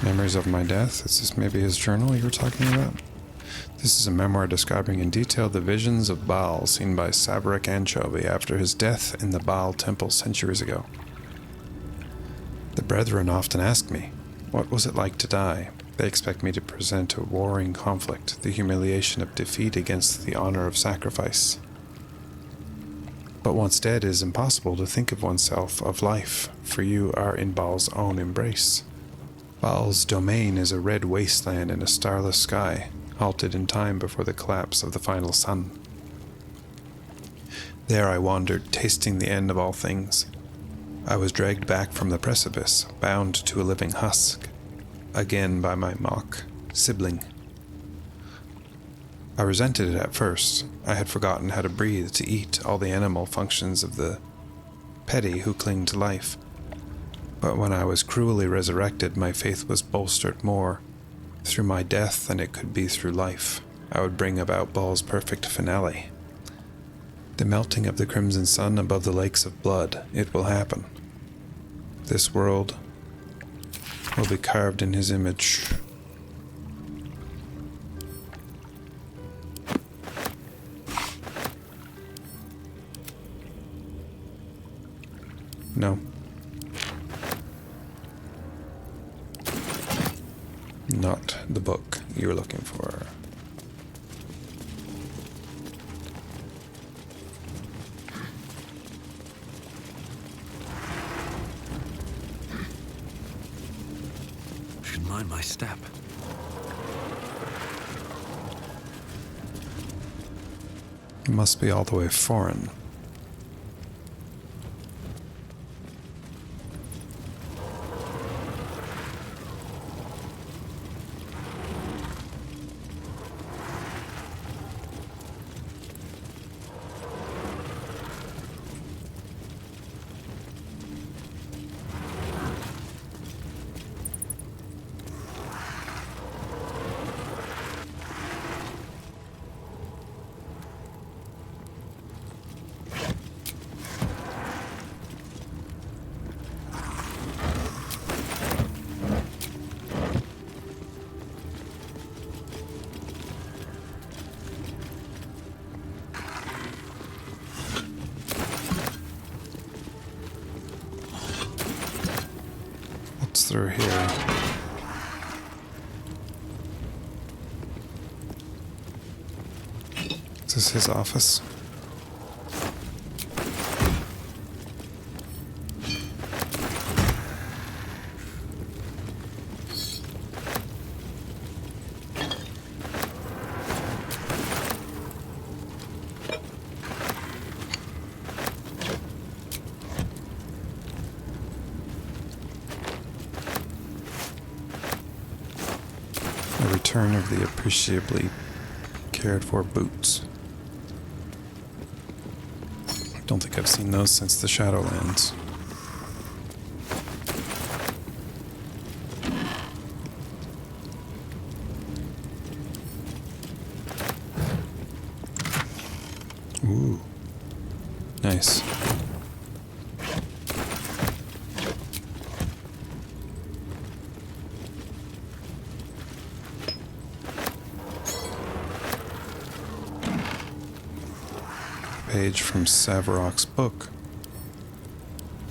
S1: Memories of my death? Is this maybe his journal you were talking about? This is a memoir describing in detail the visions of Baal seen by Saverick Anchovy after his death in the Baal temple centuries ago. The brethren often ask me, what was it like to die? They expect me to present a warring conflict, the humiliation of defeat against the honor of sacrifice. But once dead, it is impossible to think of oneself, of life, for you are in Baal's own embrace. Baal's domain is a red wasteland in a starless sky, halted in time before the collapse of the final sun. There I wandered, tasting the end of all things. I was dragged back from the precipice, bound to a living husk, again by my mock sibling. I resented it at first. I had forgotten how to breathe, to eat, all the animal functions of the petty who cling to life. But when I was cruelly resurrected, my faith was bolstered more through my death than it could be through life. I would bring about Baal's perfect finale. The melting of the crimson sun above the lakes of blood. It will happen. This world will be carved in his image. No. Not the book you were looking for.
S9: Should mind my step.
S1: It must be all the way foreign. Through here. Is this his office? Return of the appreciably cared for boots. I don't think I've seen those since the Shadowlands. Ooh. Nice. Page from Savarok's book.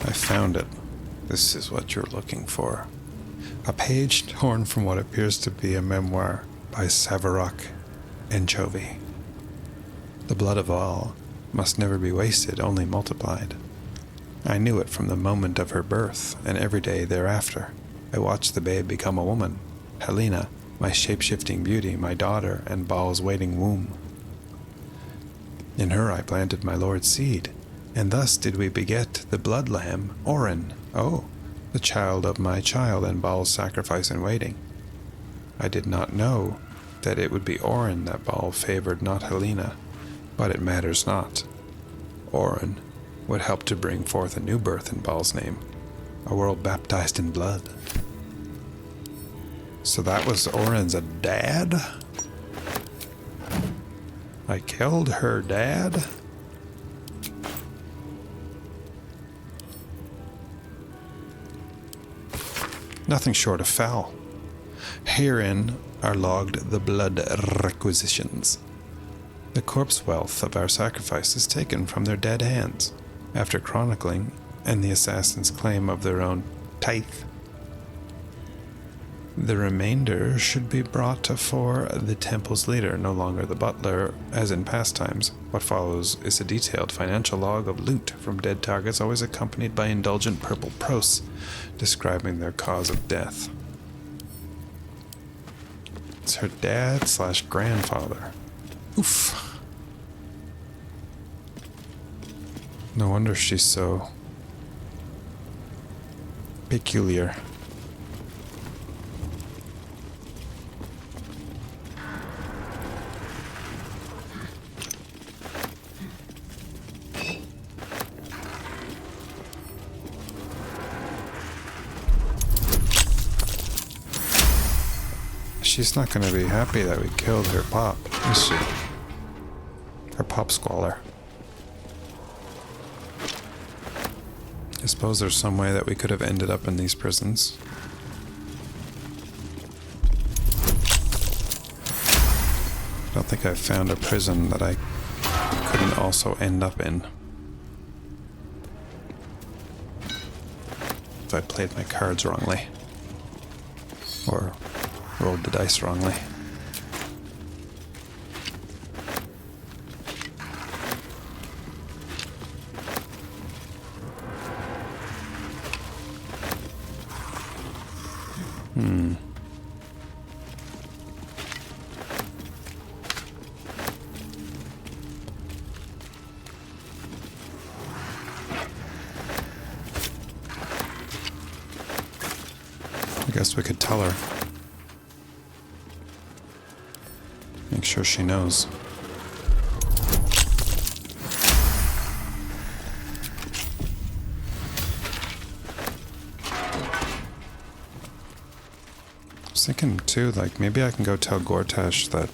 S1: I found it. This is what you're looking for. A page torn from what appears to be a memoir by Saverick Anchovy. The blood of all must never be wasted, only multiplied. I knew it from the moment of her birth, and every day thereafter. I watched the babe become a woman, Helena, my shape-shifting beauty, my daughter, and Baal's waiting womb. In her I planted my Lord's seed, and thus did we beget the blood lamb, Orin, the child of my child and Baal's sacrifice in waiting. I did not know that it would be Orin that Baal favored, not Helena, but it matters not. Orin would help to bring forth a new birth in Baal's name, a world baptized in blood. So that was Orin's dad? I killed her dad? Nothing short of foul. Herein are logged the blood requisitions. The corpse wealth of our sacrifices taken from their dead hands, after chronicling, and the assassins' claim of their own tithe. The remainder should be brought for the temple's leader, no longer the butler, as in past times. What follows is a detailed financial log of loot from dead targets, always accompanied by indulgent purple prose, describing their cause of death. It's her dad/grandfather. Oof. No wonder she's so peculiar. She's not going to be happy that we killed her pop, is she? Her pop squalor. I suppose there's some way that we could have ended up in these prisons. I don't think I've found a prison that I couldn't also end up in. If I played my cards wrongly. Or rolled the dice wrongly. I guess we could tell her. Make sure she knows. I was thinking too, like maybe I can go tell Gortash that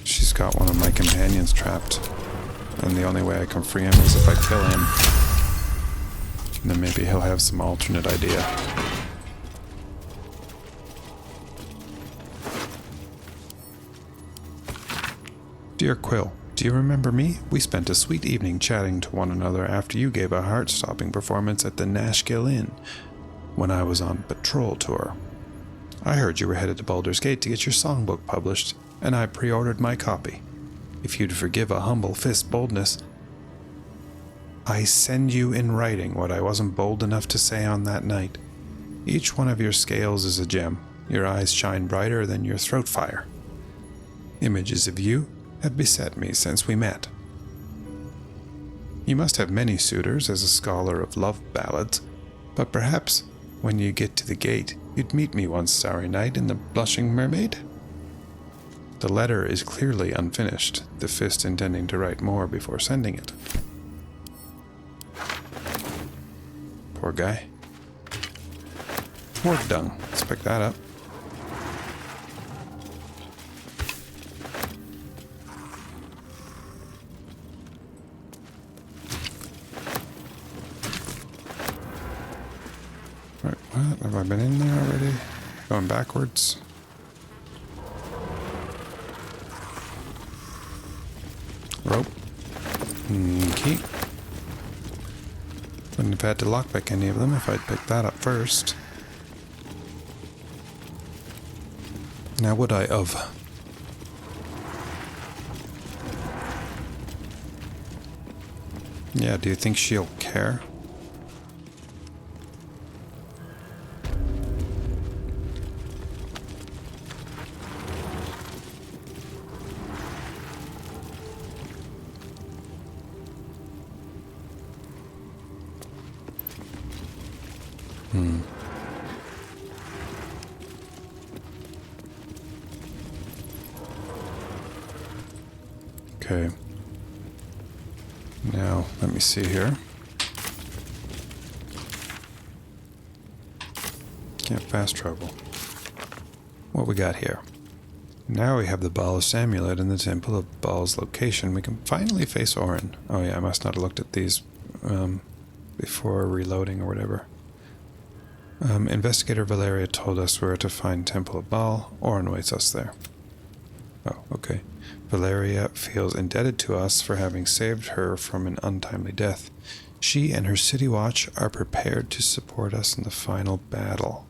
S1: she's got one of my companions trapped, and the only way I can free him is if I kill him. And then maybe he'll have some alternate idea. Dear Quill, do you remember me? We spent a sweet evening chatting to one another after you gave a heart-stopping performance at the Nashgill Inn when I was on patrol tour. I heard you were headed to Baldur's Gate to get your songbook published, and I pre-ordered my copy. If you'd forgive a humble fist boldness, I send you in writing what I wasn't bold enough to say on that night. Each one of your scales is a gem. Your eyes shine brighter than your throat fire. Images of you have beset me since we met. You must have many suitors as a scholar of love ballads, but perhaps when you get to the gate, you'd meet me one starry night in the Blushing Mermaid? The letter is clearly unfinished, the fist intending to write more before sending it. Poor guy. Ward dung. Let's pick that up. Right, what? Have I been in there already? Going backwards? Rope. Key. Wouldn't have had to lockpick any of them if I'd picked that up first. Now would I of? Yeah, do you think she'll care? Okay. Now, let me see here. Can't fast travel. What we got here? Now we have the Baal's amulet in the Temple of Baal's location. We can finally face Orin. Oh yeah, I must not have looked at these before reloading or whatever. Investigator Valeria told us where to find Temple of Baal. Orin waits us there. Oh, okay. Valeria feels indebted to us for having saved her from an untimely death. She and her city watch are prepared to support us in the final battle.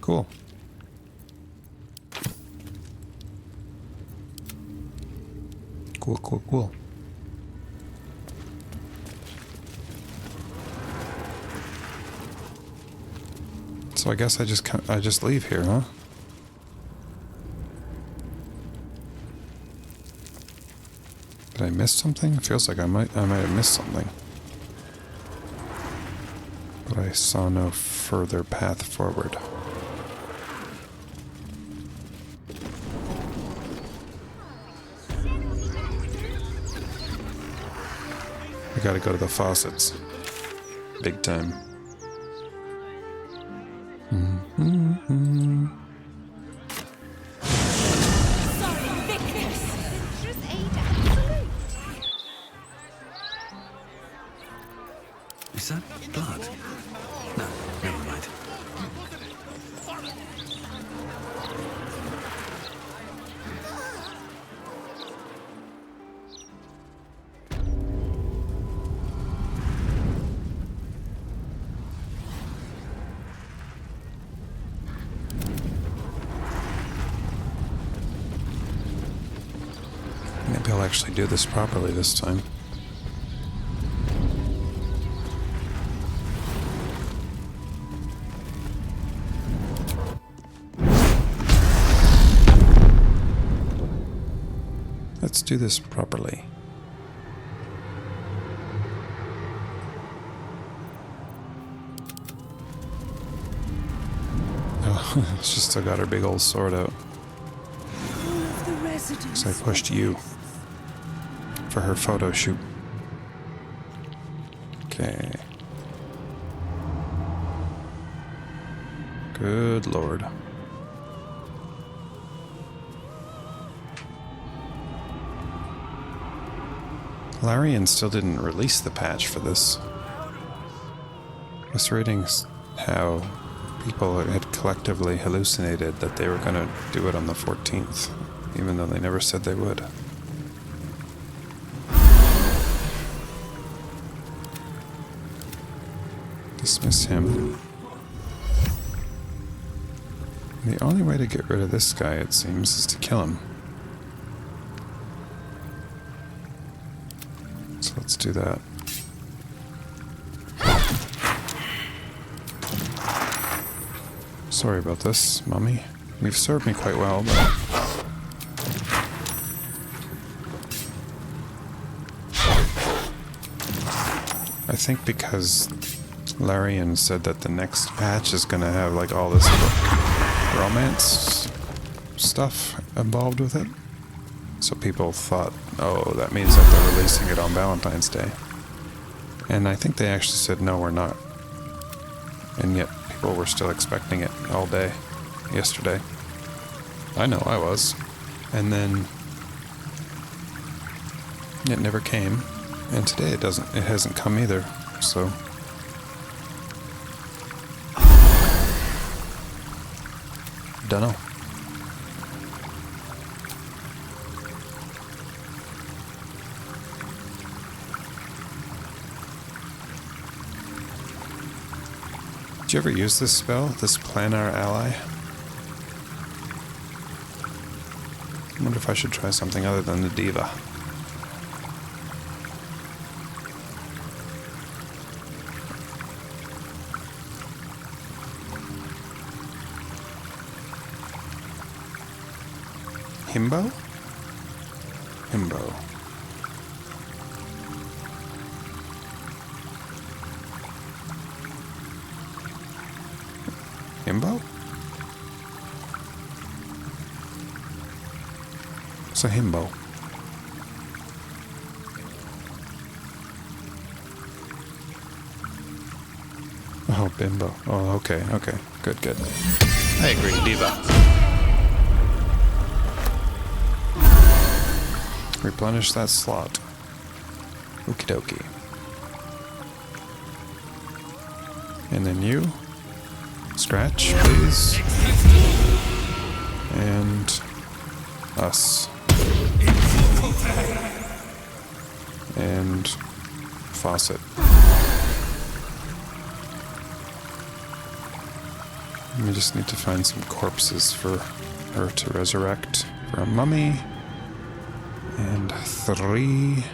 S1: Cool. Cool. So I guess I just leave here, huh? Did I miss something? It feels like I might have missed something. But I saw no further path forward. I gotta go to the faucets. Big time.
S9: Is that blood? No, never mind.
S1: Maybe I'll actually do this properly this time. Let's do this properly. Oh, she still got her big old sword out. So I pushed you for her photo shoot. Okay. Good lord. Larian still didn't release the patch for this. I was reading how people had collectively hallucinated that they were going to do it on the 14th, even though they never said they would. Dismiss him. The only way to get rid of this guy, it seems, is to kill him. So let's do that. Sorry about this, Mummy. You've served me quite well, but... I think because Larian said that the next patch is gonna have like all this romance stuff involved with it. So people thought, oh, that means that they're releasing it on Valentine's Day. And I think they actually said, no, we're not. And yet people were still expecting it all day yesterday. I know I was. And then it never came. And today it hasn't come either. So dunno. Did you ever use this spell, this planar ally? I wonder if I should try something other than the diva. Himbo? Himbo. Himbo? It's a himbo. Oh, bimbo. Oh, okay, okay. Good, good. I agree, diva. Replenish that slot. Okie dokie. And then you. Scratch, please. And us. And faucet. We just need to find some corpses for her to resurrect. For a mummy. And 3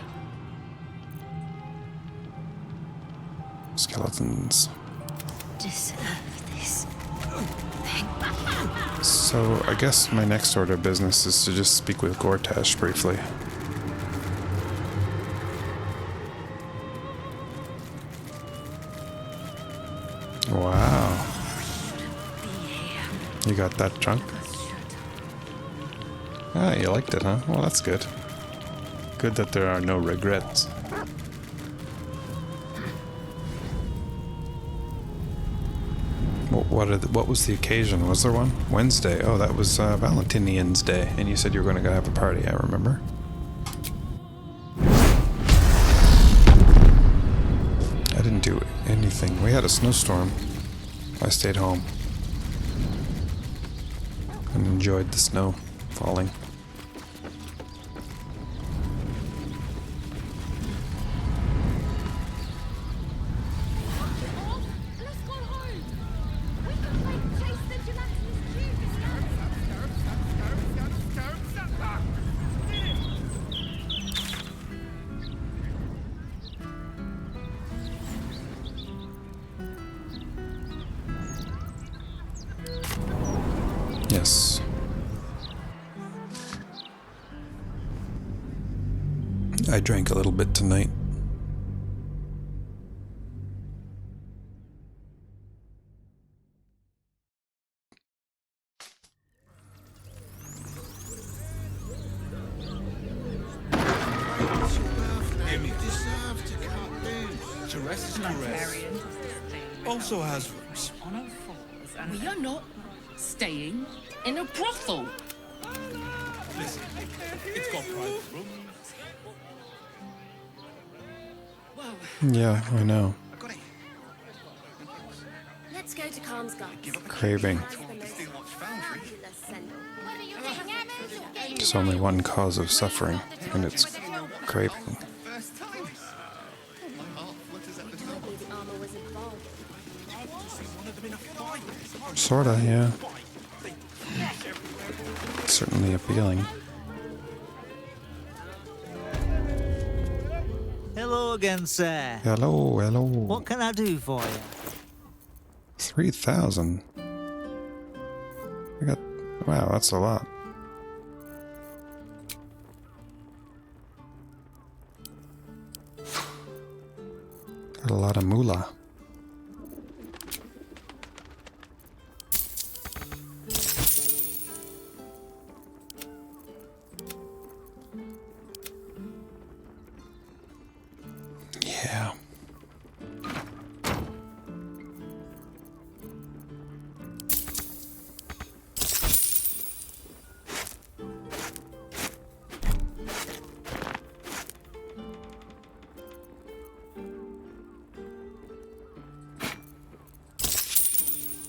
S1: skeletons.
S3: Deserve this.
S1: So I guess my next order of business is to just speak with Gortash briefly. Wow. You got that drunk? Ah, you liked it, huh? Well, that's good. Good that there are no regrets. What was the occasion? Was there one? Wednesday. Oh, that was Valentinian's Day. And you said you were going to go have a party, I remember. I didn't do anything. We had a snowstorm. I stayed home. And enjoyed the snow falling. Yes. I drank a little bit tonight.
S9: Also has rooms.
S4: We are not staying in a brothel.
S9: Listen, it's got private rooms.
S1: Yeah, I know.
S3: Let's go to Khan's Guts.
S1: Craving. There's only one cause of suffering, and it's craving. Sorta, yeah. It's certainly appealing.
S10: Hello again, sir.
S1: Hello, hello.
S10: What can I do for you?
S1: 3,000. I got... Wow, that's a lot. Got a lot of moolah. Yeah.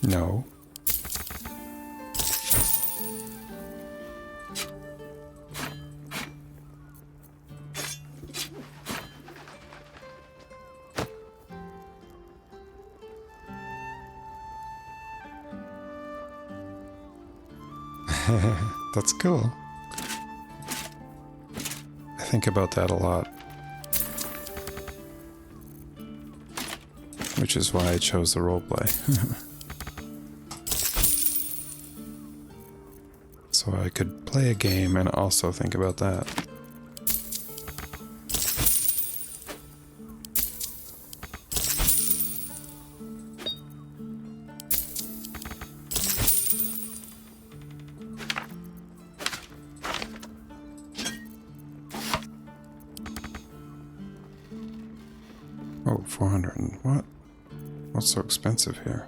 S1: No. That's cool. I think about that a lot. Which is why I chose the roleplay. So I could play a game and also think about that. 400 and what? What's so expensive here?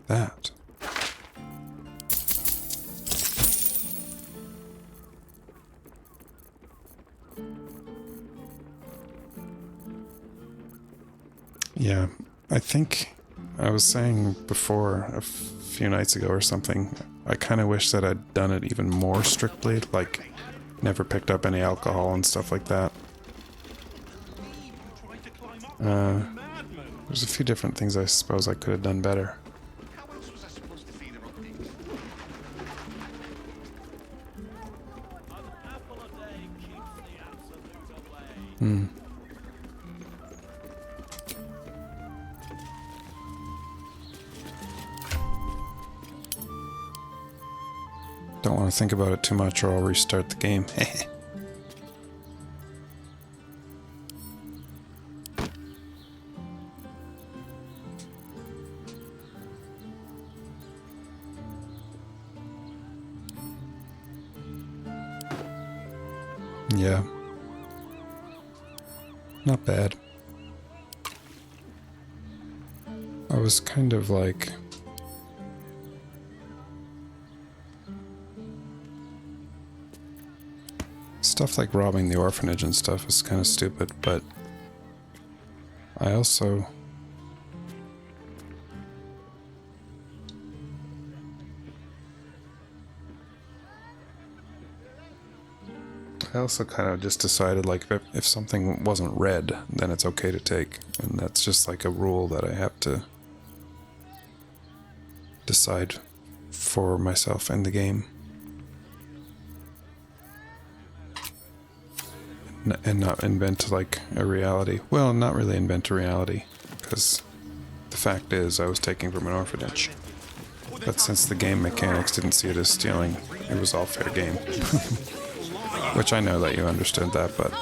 S1: That. Yeah, I think I was saying before a few nights ago or something, I kind of wish that I'd done it even more strictly, like never picked up any alcohol and stuff like that. There's a few different things I suppose I could have done better. Don't want to think about it too much or I'll restart the game. Yeah. Not bad. I was kind of like... Stuff like robbing the orphanage and stuff is kind of stupid, but I also... kind of just decided, like, if something wasn't red, then it's okay to take. And that's just like a rule that I have to decide for myself and the game. And not invent, like, a reality. Well, not really invent a reality, because the fact is I was taking from an orphanage. But since the game mechanics didn't see it as stealing, it was all fair game. Which I know that you understood that, but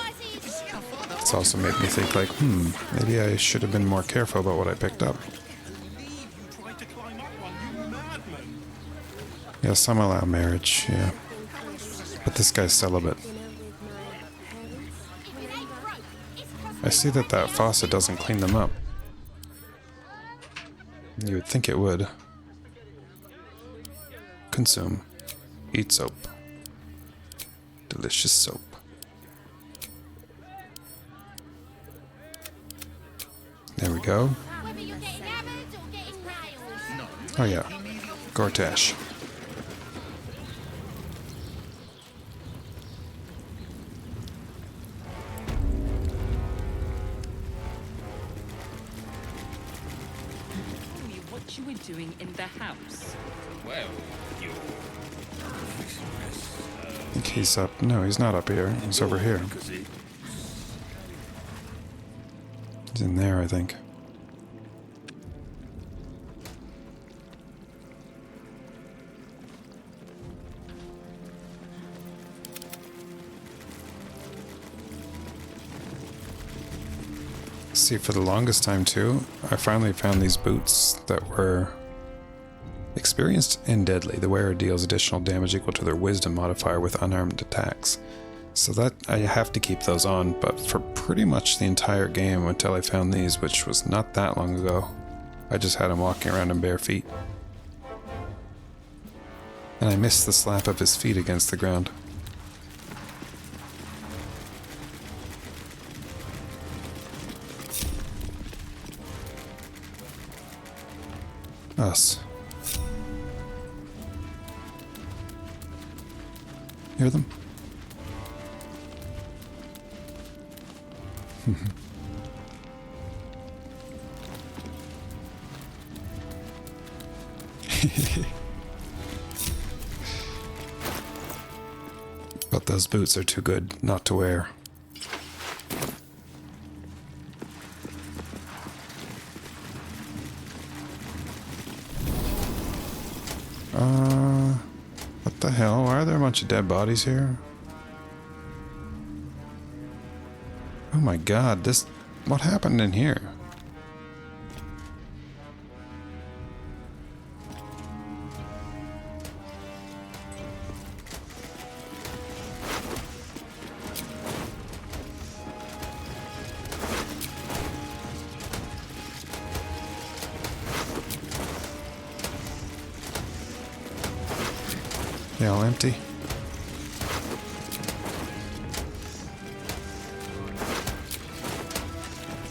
S1: it's also made me think, like, maybe I should have been more careful about what I picked up. Yeah, some allow marriage, yeah. But this guy's celibate. I see that faucet doesn't clean them up. You would think it would. Consume. Eat soap. Delicious soap. There we go. Oh yeah. Gortash.
S4: What you were doing in the house?
S7: Well, you...
S1: I think he's up. No, he's not up here. He's over here. He's in there, I think. See, for the longest time too, I finally found these boots that were experienced and deadly. The wearer deals additional damage equal to their wisdom modifier with unarmed attacks. So that I have to keep those on, but for pretty much the entire game until I found these, which was not that long ago, I just had him walking around in bare feet. And I missed the slap of his feet against the ground. Us. Hear them? But those boots are too good not to wear. What the hell? Why are there a bunch of dead bodies here? Oh my god, what happened in here? They all empty?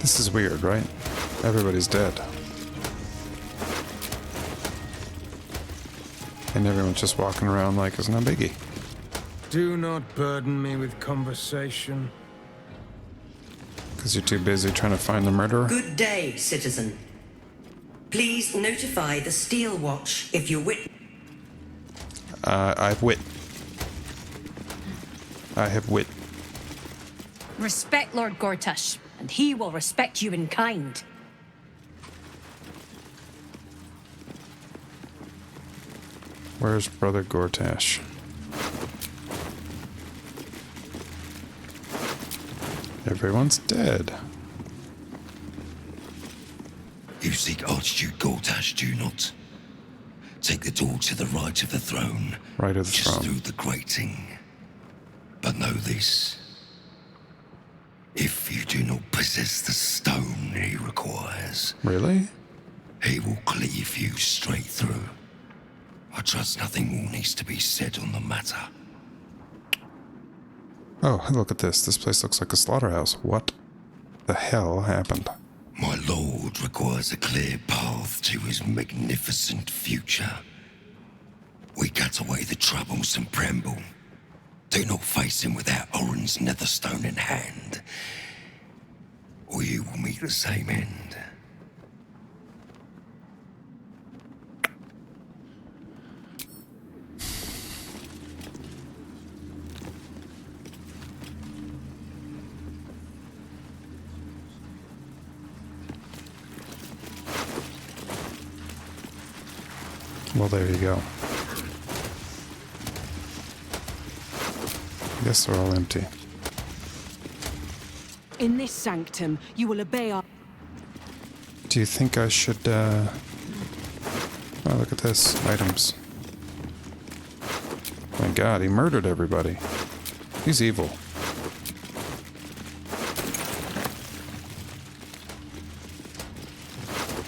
S1: This is weird, right? Everybody's dead. And everyone's just walking around like it's no biggie.
S11: Do not burden me with conversation.
S1: Because you're too busy trying to find the murderer?
S12: Good day, citizen. Please notify the Steel Watch if you
S1: I've wit. I have wit.
S3: Respect Lord Gortash, and he will respect you in kind.
S1: Where's Brother Gortash? Everyone's dead.
S13: You seek Archduke Gortash, do you not? Take the door to the right of the throne.
S1: Right of the
S13: just
S1: throne.
S13: through the grating. But know this. If you do not possess the stone he requires...
S1: Really?
S13: He will cleave you straight through. I trust nothing more needs to be said on the matter.
S1: Oh, look at this. This place looks like a slaughterhouse. What the hell happened?
S13: My lord requires a clear path to his magnificent future. We cut away the troubles and Bramble. Do not face him without Orin's netherstone in hand, or you will meet the same end.
S1: Well, there you go. I guess they're all empty.
S14: In this sanctum, you will obey our...
S1: Do you think I should, Oh, look at this. Items. My god, he murdered everybody. He's evil.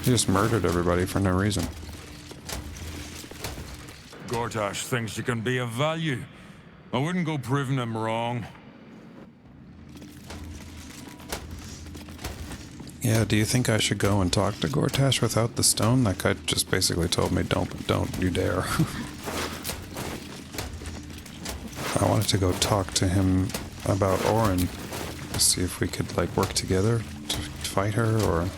S1: He just murdered everybody for no reason.
S9: Gortash thinks you can be of value. I wouldn't go proving him wrong.
S1: Yeah, do you think I should go and talk to Gortash without the stone? That guy just basically told me, don't you dare. I wanted to go talk to him about Orin, to see if we could, like, work together to fight her, or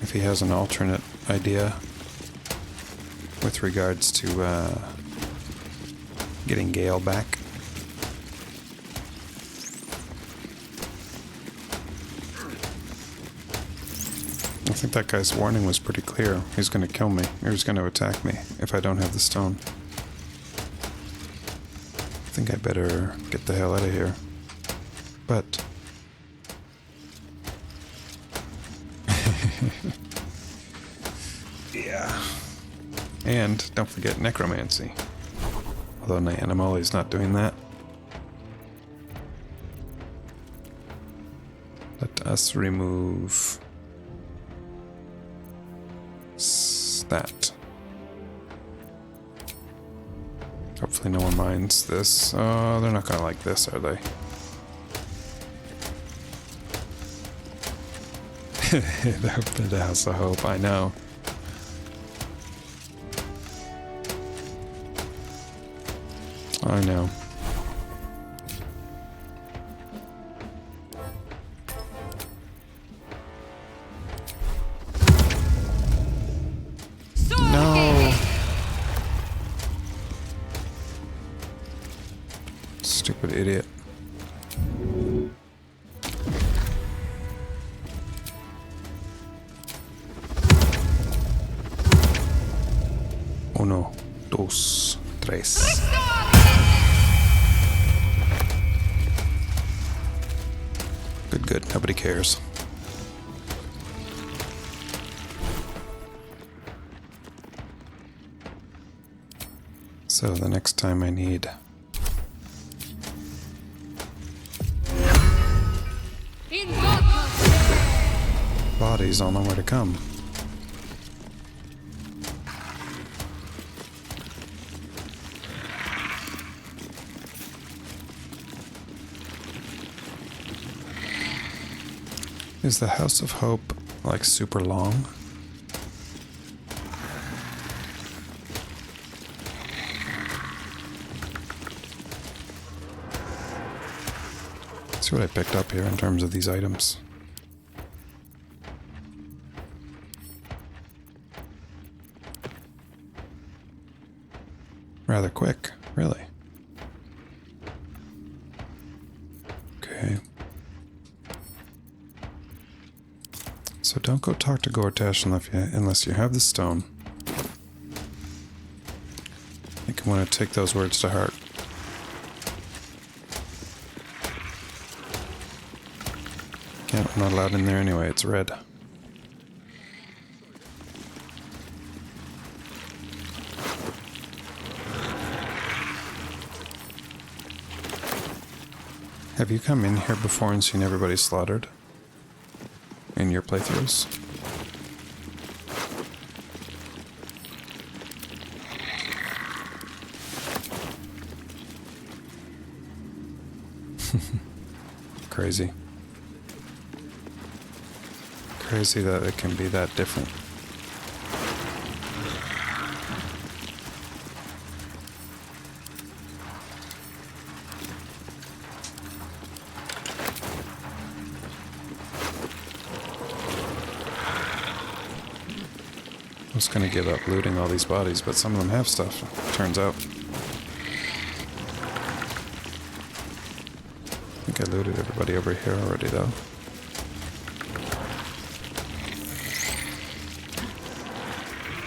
S1: if he has an alternate idea with regards to getting Gale back. I think that guy's warning was pretty clear. He's going to kill me. Or he's going to attack me if I don't have the stone. I think I better get the hell out of here. But... yeah. And don't forget necromancy. Although Animali's not doing that. Let us remove that. Hopefully no one minds this. Oh, they're not gonna like this, are they? The House of Hope, I know. I know. No. Stupid idiot. Uno, dos, tres. Good. Nobody cares. So the next time I need... bodies, I'll know where to come. Is the House of Hope, like, super long? Let's see what I picked up here in terms of these items. Rather quick, really. Okay. So don't go talk to Gortash unless you have the stone. I think I want to take those words to heart. Can't, I'm not allowed in there anyway, it's red. Have you come in here before and seen everybody slaughtered? In your playthroughs? Crazy. Crazy that it can be that different. I was going to give up looting all these bodies, but some of them have stuff, turns out. I think I looted everybody over here already, though.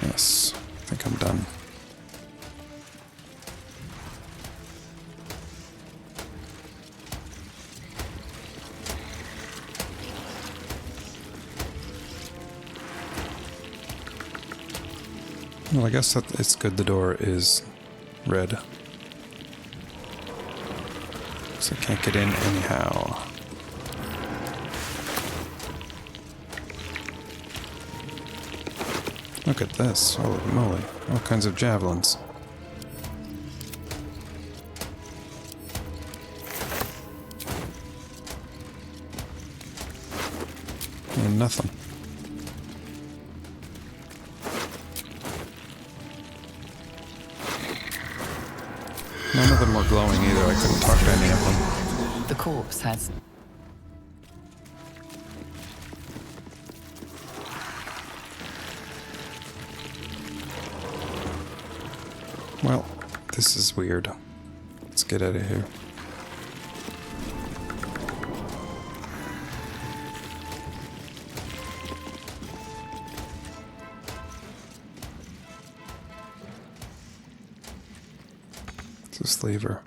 S1: Yes, I think I'm done. Well, I guess that it's good the door is red. So I can't get in anyhow. Look at this. Holy moly. All kinds of javelins. And nothing. None of them were glowing either. I couldn't talk to any of them.
S6: The corpse has...
S1: Well, this is weird. Let's get out of here. This lever.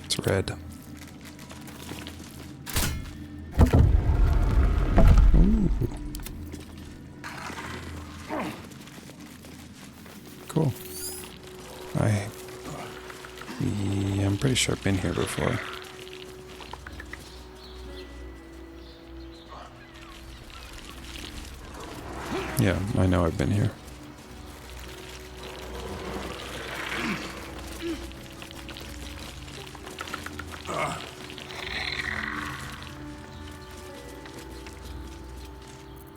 S1: It's red. Ooh. Cool. Yeah, I'm pretty sure I've been here before. Yeah, I know I've been here.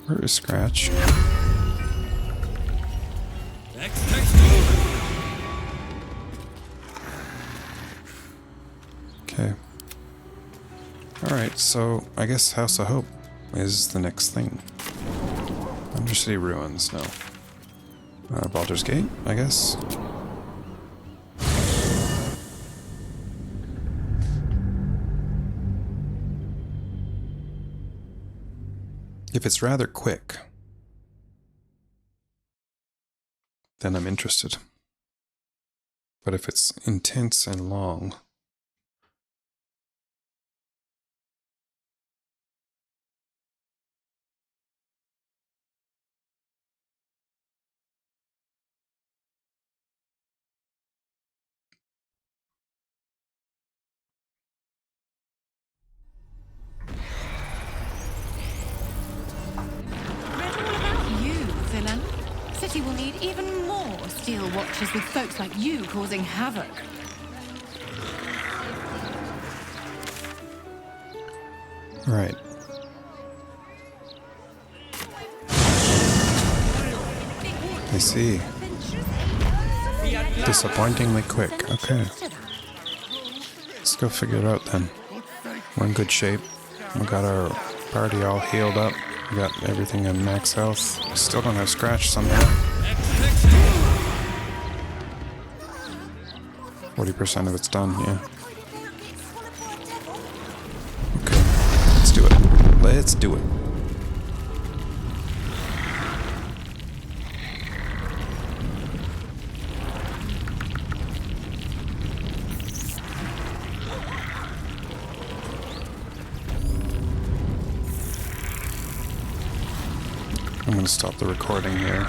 S1: Where is Scratch? Okay. Alright, so I guess House of Hope is the next thing. Undercity Ruins, no. Baldur's Gate, I guess. If it's rather quick, then I'm interested. But if it's intense and long,
S3: City will need even
S14: Watchers with folks like you causing havoc.
S1: Right. I see. Disappointingly quick. Okay. Let's go figure it out then. We're in good shape. We got our party all healed up. We got everything in max health. We still don't have Scratch somehow. 40% of it's done, yeah. Okay, let's do it. Let's do it. I'm going to stop the recording here.